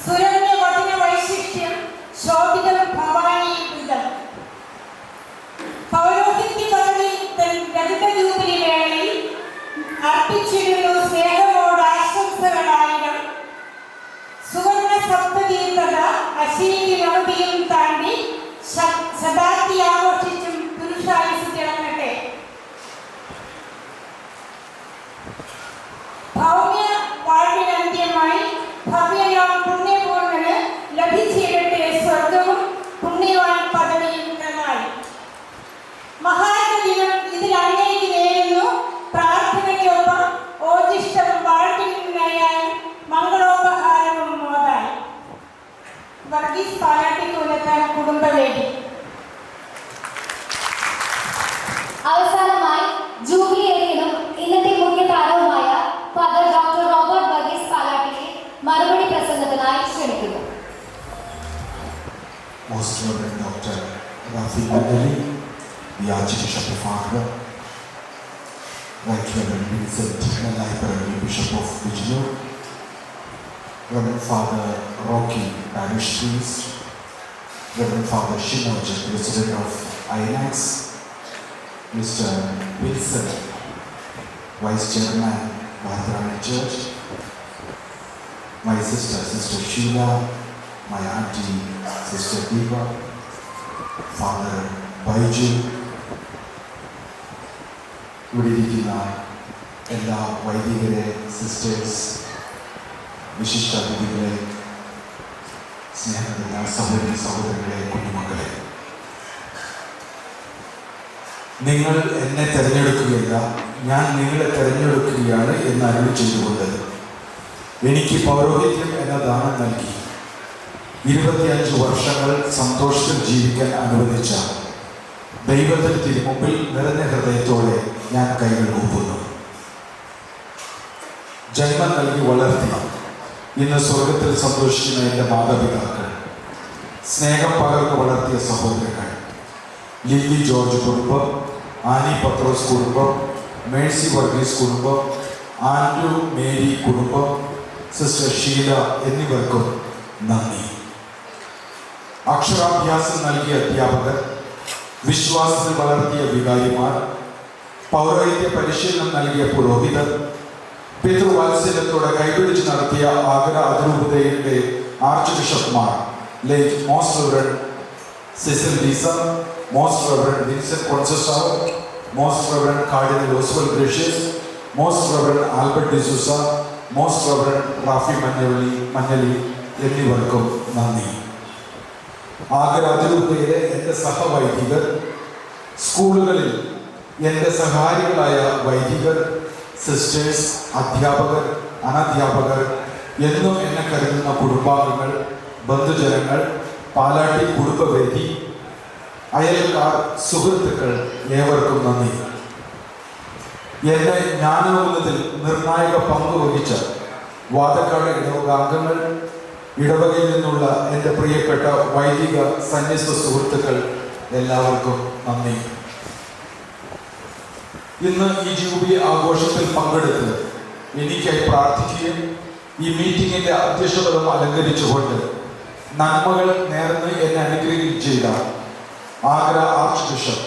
സുരമ്യ വചന വൈശിഷ്ട്യം, ശോഭിതം ഭവാനീകൃതം. പൗരോഹിത്യ പദവി രജത ജൂബിലി വേളയിൽ അർപ്പിച്ചിരുന്നു സ്നേഹമോട് ആശംസകളായിരം. സുവർണ സപ്തതീർത്ഥത അശീലി നവതിയും താണ്ടി ശതാബ്ദി ആഘോഷിച്ചും പുരുഷായുസ് തിളങ്ങട്ടെ. ഭൗമ്യ വാഴ്വിനന്ത്യമായി ഭവ്യനാം പുണ്യപൂർണ്ണന് ലഭിച്ചിടട്ടെ സ്വർഗവും പുണ്യവാൻ പദവിയും നന്നായി. മഹാദിനം ഇതിൽ അങ്ങേക്ക് നേരുന്നു പ്രാർത്ഥനയ്ക്കൊപ്പം ഓജിഷ്ടം വാഴ്വിനായി മംഗളോപഹാരവും മോദായി. വർഗീസ് പാലാട്ടിക്കുലത്താൻ കുടുംബവേദി. അവസാനമായി ജൂബിലി ഏരിയനും ഇന്നത്തെ മുഖ്യ താരവുമായ ഫാദർ ഡോക്ടർ റോബർട്ട് വർഗീസ് പാലാട്ടിയെ മറുപടി പ്രസംഗത്തിനായി ക്ഷണിക്കുന്നു. Most Reverend Dr. Rafi Mandali, the Archbishop of Agra, Right Reverend Vincent Nallai, Bishop of Bijnur, Reverend Father Rocky, Parish Priest, Reverend Father Shinoj, President of INAX, Mr. Wilson, Vice Chairman, Bhadrani Church, my sister, Sister Sheila, my auntie, Sister Deepa, Father Baiju, ഇവിടെ ഇരിക്കുന്ന എല്ലാ വൈദികരെ, sisters, വിശിഷ്ട അതിഥികളെ, സ്നേഹമുള്ള സഹോദരി സഹോദരങ്ങളെ, കുഞ്ഞുമക്കളെ, നിങ്ങൾ എന്നെ തിരഞ്ഞെടുക്കുകയില്ല, ഞാൻ നിങ്ങളെ തിരഞ്ഞെടുക്കുകയാണ് എന്ന് അരുളി ചെയ്തുകൊണ്ട് എനിക്ക് പൗരോഹിത്യം എന്ന ദാനം നൽകി 25 വർഷങ്ങൾ സന്തോഷത്തിൽ ജീവിക്കാൻ അനുവദിച്ച ദൈവത്തിന് തിരുമുമ്പിൽ നിറഞ്ഞ ഹൃദയത്തോടെ ഞാൻ കൈകൾ കൂപ്പുന്നു. ജന്മം നൽകി വളർത്തി ഇന്ന് സ്വർഗത്തിൽ സന്തോഷിക്കുന്ന എൻ്റെ മാതാപിതാക്കൾ, സ്നേഹം പകർന്ന് വളർത്തിയ സഹോദരങ്ങൾ, ലില്ലി ജോർജ് കുടുംബം, ആനി പത്രോസ് കുടുംബം, മേഴ്സി വർഗീസ് കുടുംബം, ആൻഡ്രു മേരി കുടുംബം, സിസ്റ്റർ ഷീല എന്നിവർക്കും നന്ദി. അക്ഷരാഭ്യാസം നൽകിയ അധ്യാപകർ, വിശ്വാസത്തിൽ വളർത്തിയ വികാരിമാർ, പൗരോഹിത്യ പരിശീലനം നൽകിയ പുരോഹിതർ, പിതൃവാത്സല്യത്തോടെ കൈപിടിച്ച് നടത്തിയ ആഗ്ര അതിരൂപതയുടെ ആർച്ച് ബിഷപ്പ്മാർ, late most reverend Cecil DeSa, most reverend Vincent Concessao, most reverend cardinal Oswald Gracias, most reverend Albert D'Souza, most reverend Raphy Manjaly എന്നിവർക്കും നന്ദി. ആഗ്ര അതിരൂപതയിലെ എൻ്റെ സഹവൈദികർ, സ്കൂളുകളിൽ എൻ്റെ സഹായികളായ വൈദികർ, സിസ്റ്റേഴ്സ്, അധ്യാപകർ, അനധ്യാപകർ, എന്നും എന്നെ കരുതുന്ന കുടുംബാംഗങ്ങൾ, ബന്ധുജനങ്ങൾ, പാലാട്ടി കുടുംബവേദി, അയൽക്കാർ, സുഹൃത്തുക്കൾ, ഏവർക്കും നന്ദി. എന്നെ ജ്ഞാനോന്നതിൽ നിർണായക പങ്ക് വഹിച്ച വാദക്കാട് ഇടവക അംഗങ്ങൾ, ഇടവകയിൽ നിന്നുള്ള എൻ്റെ പ്രിയപ്പെട്ട വൈദിക സന്യസ്ത സുഹൃത്തുക്കൾ, എല്ലാവർക്കും നന്ദി. ഇന്ന് ഈ ജൂബിലി ആഘോഷത്തിൽ പങ്കെടുത്ത് എനിക്കായി പ്രാർത്ഥിക്കുകയും ഈ മീറ്റിങ്ങിൻ്റെ അധ്യക്ഷപദം അലങ്കരിച്ചുകൊണ്ട് നന്മകൾ നേർന്ന് എന്നെ അനുഗ്രഹിക്കുകയും ചെയ്ത Agra archbishop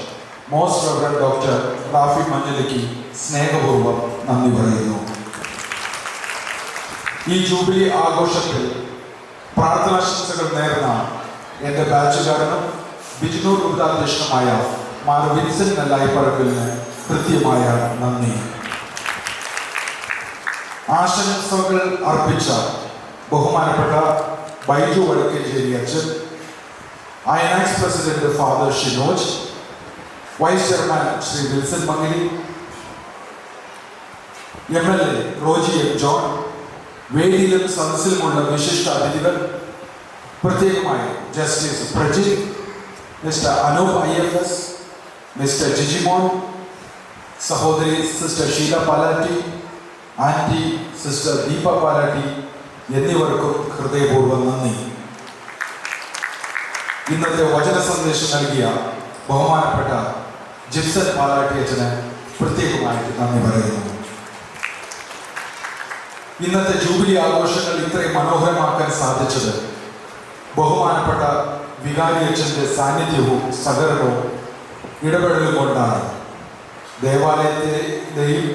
most reverend doctor Raphy മഞ്ഞലിക്ക് സ്നേഹപൂർവ്വം നന്ദി പറയുന്നു. ഈ ജൂബിലി ആഘോഷത്തിൽ പ്രാർത്ഥനാശംസകൾ നേർന്ന എൻ്റെ ബാച്ചുകാരനും ബിജ്നൂർ വൃന്ദാധ്യക്ഷനുമായ മാർ വിൻസെന്റ് നെല്ലായിപ്പറമ്പിലിന് കൃത്യമായ നന്ദി. ആശംസകൾ അർപ്പിച്ച ബഹുമാനപ്പെട്ട ബൈജു വടക്കേശ്ശേരി അച്ഛൻ, AINACS president father Shinoj, vice chairman Shri Wilson Mangaly, MLA Roji M John, വേദിയിലും സദസ്സിലുമുള്ള വിശിഷ്ട അതിഥികൾ, പ്രത്യേകമായി justice Prajith, mister Anoop IFS, mister Jijimon, സഹോദരി sister Sheela Palatty, aunty sister Deepa Palatty എന്നിവർക്കും ഹൃദയപൂർവ്വം നന്ദി. ഇന്നത്തെ വചന സന്ദേശം നൽകിയ ബഹുമാനപ്പെട്ട ജിപ്സൺ പാലാട്ടി അച്ഛന് പ്രത്യേകമായിട്ട് നന്ദി പറയുന്നു. ഇന്നത്തെ ജൂബിലി ആഘോഷങ്ങൾ ഇത്രയും മനോഹരമാക്കാൻ സാധിച്ചത് ബഹുമാനപ്പെട്ട വികാരി അച്ഛൻ്റെ സാന്നിധ്യവും സഹകരണവും ഇടപെടലും കൊണ്ടാണ്. ദേവാലയത്തിലെയും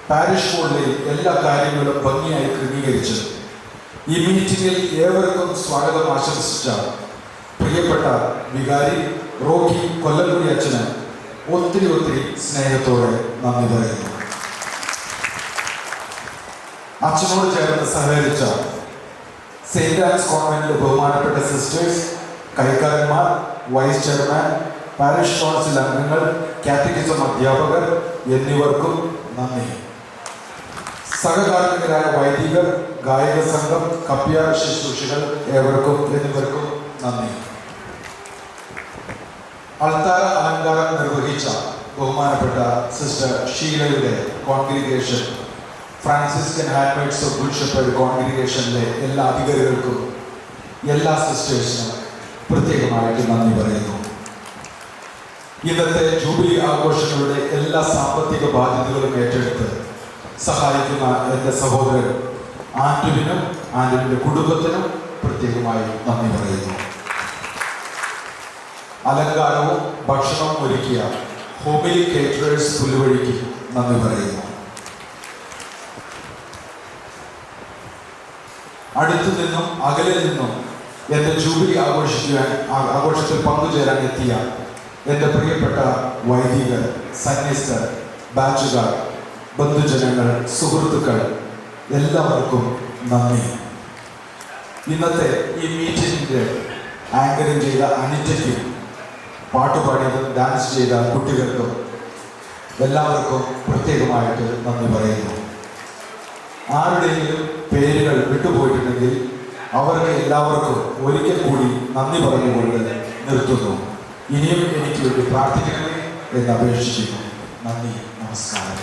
പാരിഷ് ഹോളിലെയും എല്ലാ കാര്യങ്ങളും ഭംഗിയായി ക്രമീകരിച്ചത്. ഈ മീറ്റിംഗിൽ ഏവർക്കും സ്വാഗതം ആശംസിച്ച പ്രിയപ്പെട്ട വികാരി റോക്കി കൊല്ലംകുടി അച്ഛന് ഒത്തിരി സ്നേഹത്തോടെ നന്ദി പറയുന്നു. അച്ഛനോട് ചേർന്ന് സഹകരിച്ച സെയിന്റ് ആൻസ് കോൺവെന്റിലെ ബഹുമാനപ്പെട്ട സിസ്റ്റേഴ്സ്, കൈക്കാരന്മാർ, വൈസ് ചെയർമാൻ, പാരിഷ് കൗൺസിൽ അംഗങ്ങൾ, കാറ്റഗിസം അധ്യാപകർ എന്നിവർക്കും നന്ദി. സഹകാർമ്മികരായ വൈദികർ, ഗായക സംഘം, കപ്യാർ ശുശ്രൂഷികൾ എന്നിവർക്കും നന്ദി. അൾത്താര അലങ്കാരം നിർവഹിച്ച ബഹുമാനപ്പെട്ട സിസ്റ്റർ ഷീലയുടെ congregation, Franciscan Handmaids of Good Shepherd കോൺഗ്രിഗേഷനിലെ എല്ലാ അധികാരികൾക്കും എല്ലാ സിസ്റ്റേഴ്സിനും പ്രത്യേകമായിട്ട് നന്ദി പറയുന്നു. ഇന്നത്തെ ജൂബിലി ആഘോഷങ്ങളുടെ എല്ലാ സാമ്പത്തിക ബാധ്യതകളും ഏറ്റെടുത്ത് സഹായിക്കുന്ന എൻ്റെ സഹോദരൻ ആന്റണിനും ആന്റണിയുടെ കുടുംബത്തിനും പ്രത്യേകമായി നന്ദി പറയുന്നു. അലങ്കാരവും ഭക്ഷണവും ഒരുക്കിയ ഹോമിലി കേറ്ററേഴ്സ് പുല്ലുവഴിക്ക് നന്ദി പറയുന്നു. അടുത്തു നിന്നും അകലിൽ നിന്നും എൻ്റെ ജൂബിലി ആഘോഷത്തിൽ പങ്കുചേരാൻ എത്തിയ എൻ്റെ പ്രിയപ്പെട്ട വൈദികർ, സന്യസ്തർ, ബാച്ചുകാർ, ബന്ധുജനങ്ങൾ, സുഹൃത്തുക്കൾ എല്ലാവർക്കും നന്ദി. ഇന്നത്തെ ഈ മീറ്റിംഗിൻ്റെ ആങ്കറിംഗ് ചെയ്ത അനിറ്റയ്ക്കും പാട്ടുപാടിയതും ഡാൻസ് ചെയ്ത കുട്ടികൾക്കും എല്ലാവർക്കും പ്രത്യേകമായിട്ട് നന്ദി പറയുന്നു. ആരുടെയെങ്കിലും പേരുകൾ വിട്ടുപോയിട്ടുണ്ടെങ്കിൽ അവർക്ക് എല്ലാവർക്കും ഒരിക്കൽ കൂടി നന്ദി പറഞ്ഞുകൊണ്ട് നിർത്തുന്നു. ഇനിയും എനിക്ക് വേണ്ടി പ്രാർത്ഥിക്കണമേ എന്ന് അപേക്ഷിക്കുന്നു. നന്ദി, നമസ്കാരം.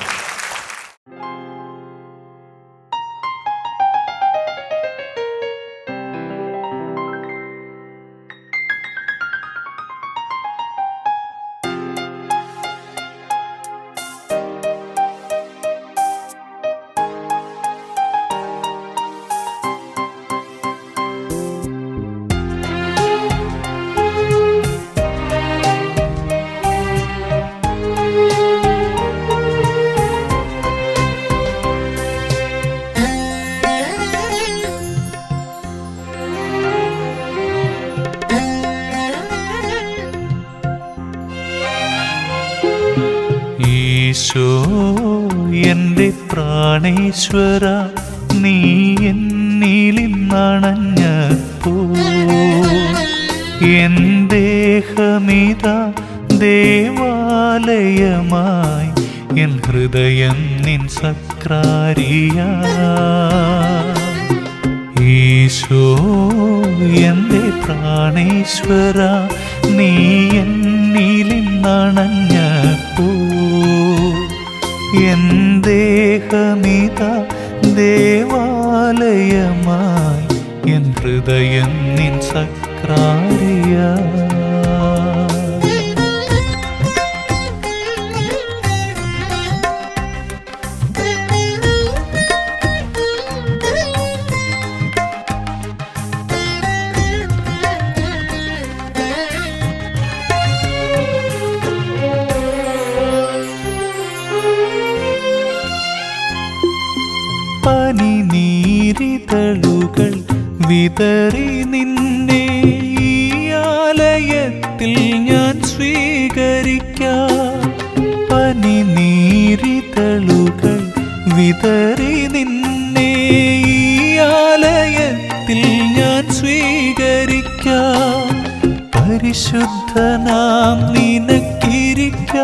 ഈശോ എൻ്റെ പ്രാണേശ്വര, നീ എന്നിലിന്നണഞ്ഞപ്പോൾ എൻ ദേഹമിതാ ദേവാലയമായി, എൻ ഹൃദയം നിൻ സക്രാരിയാ. ഈശോ എൻ്റെ പ്രാണേശ്വര, നീ എന്നിലിന്നണഞ്ഞപ്പോൾ എൻ ദേഹമിതാ ദേവാലയമായി, എൻ ഹൃദയം നിൻ സക്രാരിയാ. പനിനീരിതളുകൾ വിതറി നിന്നെ ഈ ആലയത്തിൽ ഞാൻ സ്വീകരിക്കാം. പനിനീരിതളുകൾ വിതറി നിന്നെ ഈ ആലയത്തിൽ ഞാൻ വിശുദ്ധനാം നിനക്കിരിക്കാൻ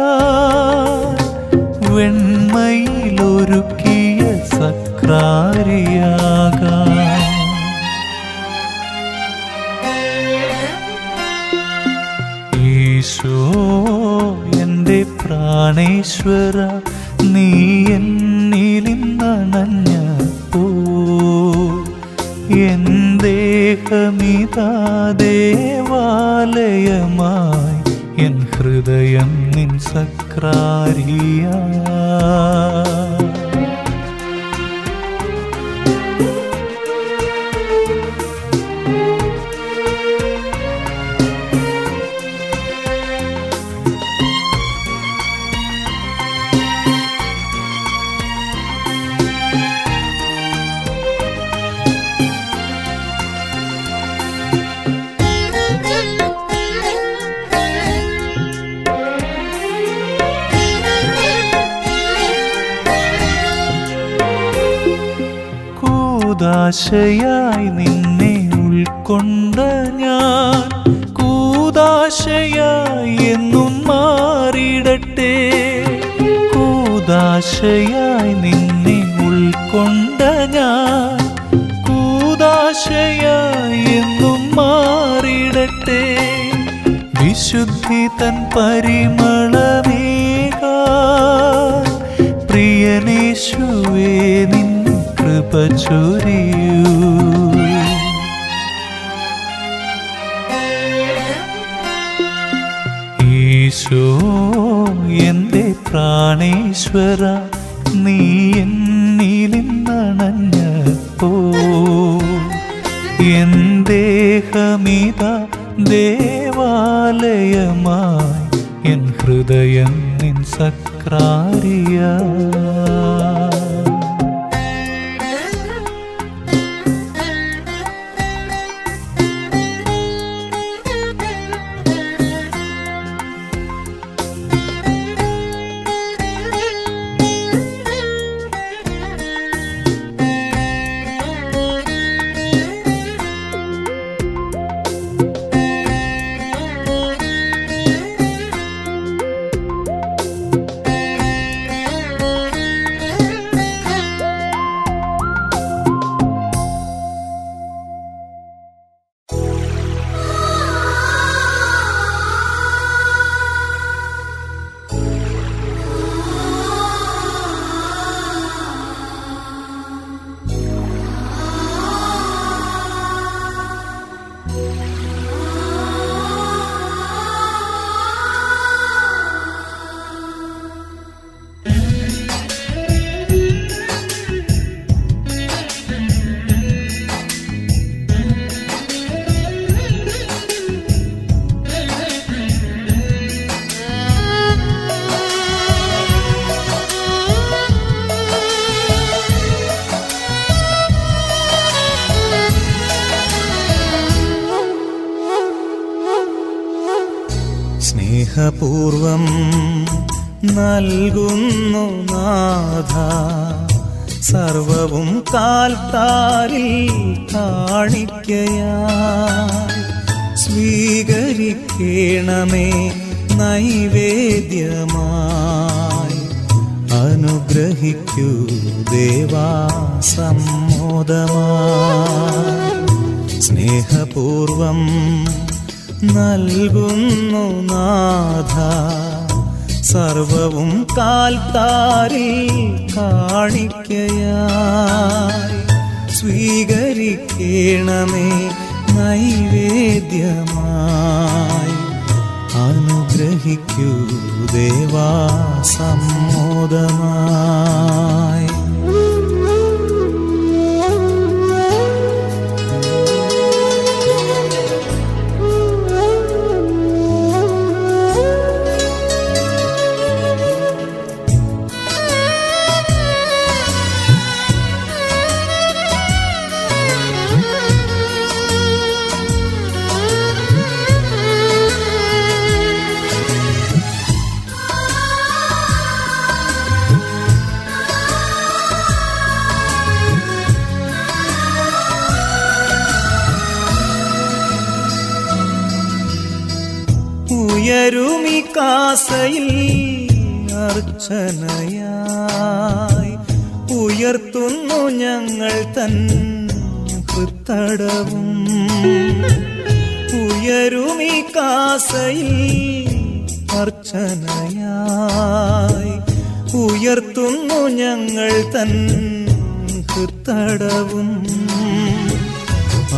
വെണ്മയിലൊരുക്കിയ സക്രാരിയാകാം. ഈശോ എൻ്റെ പ്രാണേശ്വര, നീ എന്നിലിന്നണഞ്ഞപ്പോ എൻ ദേഹമിതാ ദേവാലയമായി, എൻ ഹൃദയം നിൻ സക്രാരിയാ. കൂദാശയായി നിന്നെ ഉൾക്കൊണ്ട ഞാൻ, കൂദാശയായി എന്നും മാറിടട്ടെ. കൂദാശയായി നിന്നെ ഉൾക്കൊണ്ട ഞാൻ, കൂദാശയായി എന്നും മാറിടട്ടെ. വിശുദ്ധി തൻ പരിമളമേകാൻ പ്രിയനേശുവേ നിൻ കൃപ ചൊരിയൂ. ഈശോ എൻ്റെ പ്രാണേശ്വര, നീ എന്നിലിന്നണഞ്ഞപ്പോ എൻ ദേഹമിതാ ദേവാലയമായി, എൻ ഹൃദയം നിൻ സക്രാരിയാ. സ്നേഹപൂർവം നൽകുന്നു നാഥ, സർവവും കാൽത്താരിൽ കാണിക്കയായി. സ്വീകരിക്കണമേ നൈവേദ്യമായി, അനുഗ്രഹിക്കൂ ദേവാ സമ്മോദമായി. സ്നേഹപൂർവം നൽകുന്നു നാഥ, സർവവും കാൽത്താരിൽ കാണിക്കയായി. സ്വീകരിക്കണമേ നൈവേദ്യമായി, അനുഗ്രഹിക്കൂ ദേവാ സമ്മോദമായി. ഉയരുമി കാസയിൽ അർച്ചനയായി ഉയർത്തുന്നു ഞങ്ങൾ തൻ ഹൃത്തടവും. ഉയരുമി കാസയിൽ അർച്ചനയായി ഉയർത്തുന്നു ഞങ്ങൾ തൻ ഹൃത്തടവും.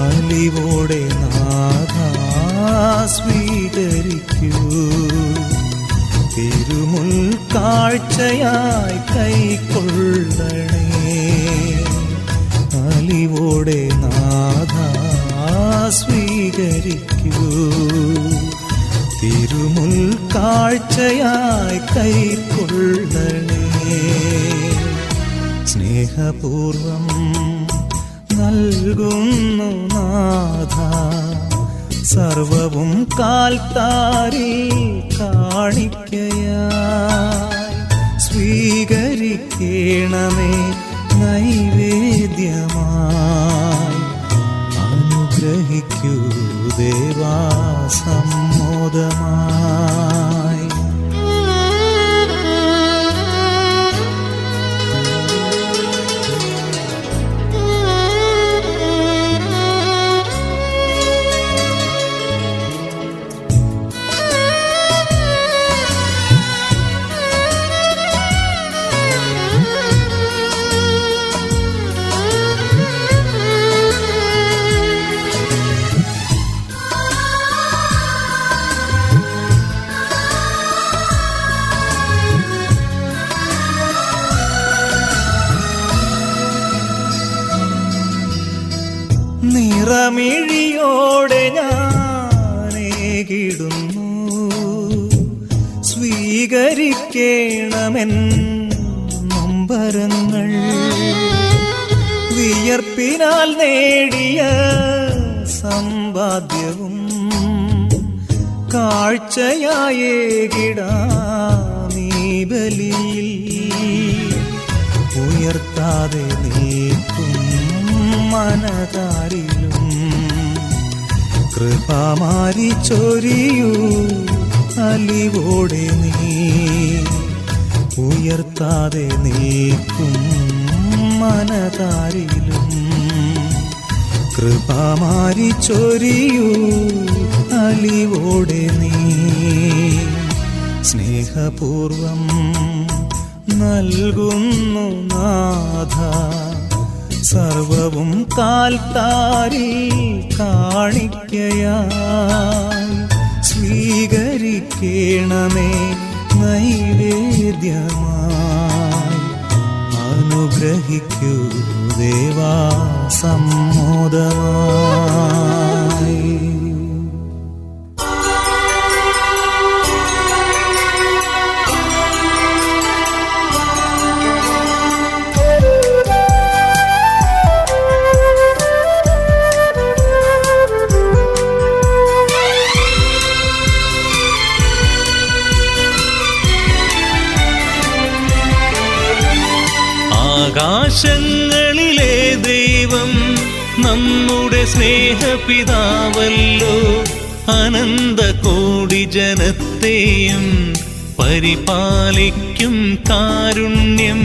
അലിവോടെ നാഥാ സ്വീകരിക്കൂ, തിരുമുൽ കാഴ്ചയായി കൈക്കൊള്ളണേ. അലിവോടെ നാഥാ സ്വീകരിക്കൂ, തിരുമുൽ കാഴ്ചയായി കൈക്കൊള്ളണേ. സ്നേഹപൂർവം നൽകുന്നു നാഥ സർവവും കാൽത്താരിൽ കാണിക്കയായി. സ്വീകരിക്കണമേ നൈവേദ്യമായി, അനുഗ്രഹിക്കൂ ദേവാ സമ്മോദമായി. നിറമിഴിയോടെ ഞാനേകിടുന്നു, സ്വീകരിക്കണമെൻ നൊമ്പരങ്ങൾ. വിയർപ്പിനാൽ നേടിയ സമ്പാദ്യവും കാഴ്ചയായേകിടാമീ ബലിയിൽ. ഉയർത്താതെ നീക്കും മനതാരിലും കൃപമാരി ചൊരിയൂ അലിവോടെ നീ. ഉയർത്താതെ നീക്കും മനതാരിലും കൃപമാരി ചൊരിയൂ അലിവോടെ നീ. സ്നേഹപൂർവം നൽകുന്നു നാഥ സർവവും കാൽത്താരിൽ കാണിക്കയായി. സ്വീകരിക്കണമേ നൈവേദ്യമായി, അനുഗ്രഹിക്കൂ ദേവാ സമ്മോദമായി. ആകാശങ്ങളിലെ ദൈവം നമ്മുടെ സ്നേഹപിതാവല്ലോ. അനന്തകോടി ജനത്തെയും പരിപാലിക്കും കാരുണ്യം.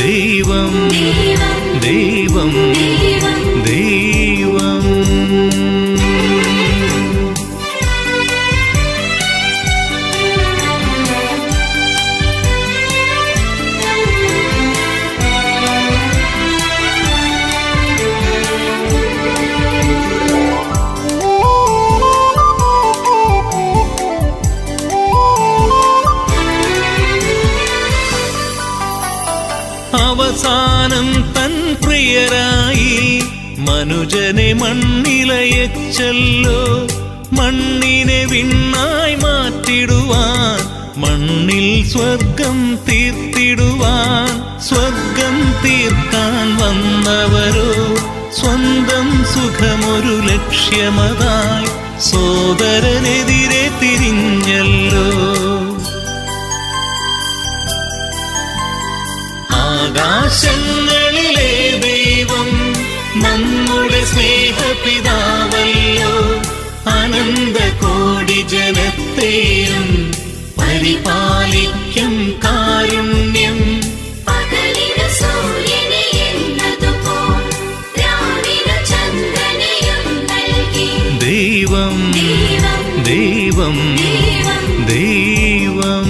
ദൈവം ദൈവം ദൈവം. അവസാനം തൻ പ്രിയരായി മനുജനെ മണ്ണിലയച്ചല്ലോ. മണ്ണിനെ വിണ്ണായി മാറ്റിടുവാൻ, മണ്ണിൽ സ്വർഗം തീർത്തിടുവാൻ. സ്വർഗം തീർക്കാൻ വന്നവരോ സ്വന്തം സുഖമൊരു ലക്ഷ്യമതായി സോദരനെതിരെ തിരിഞ്ഞല്ലോ. ആകാശങ്ങളിലെ ദൈവം പിതാവല്ലോ അനന്ത കോടി ജനത്തെയും പരിപാലിക്കും കാരുണ്യം പകലിനു സൂര്യനെ എന്നതുപോൽ രാവിനു ചന്ദ്രനെയും നൽകി ദൈവം ദൈവം ദൈവം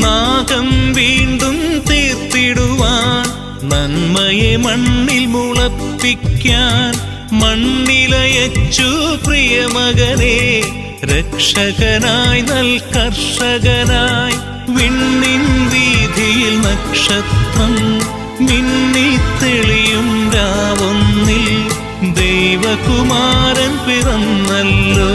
നാഗം വീണ്ടും തീർത്തിടുവാൻ നന്മയെ മണ്ണിൽ മുളപ്പിക്കാൻ മണ്ണിലയച്ചു പ്രിയമകനെ രക്ഷകനായി കർഷകനായി വിണ്ണിൻ വീതിയിൽ നക്ഷത്രം മിന്നിത്തെളിയും രാവൊന്നിൽ ദൈവകുമാരൻ പിറന്നല്ലോ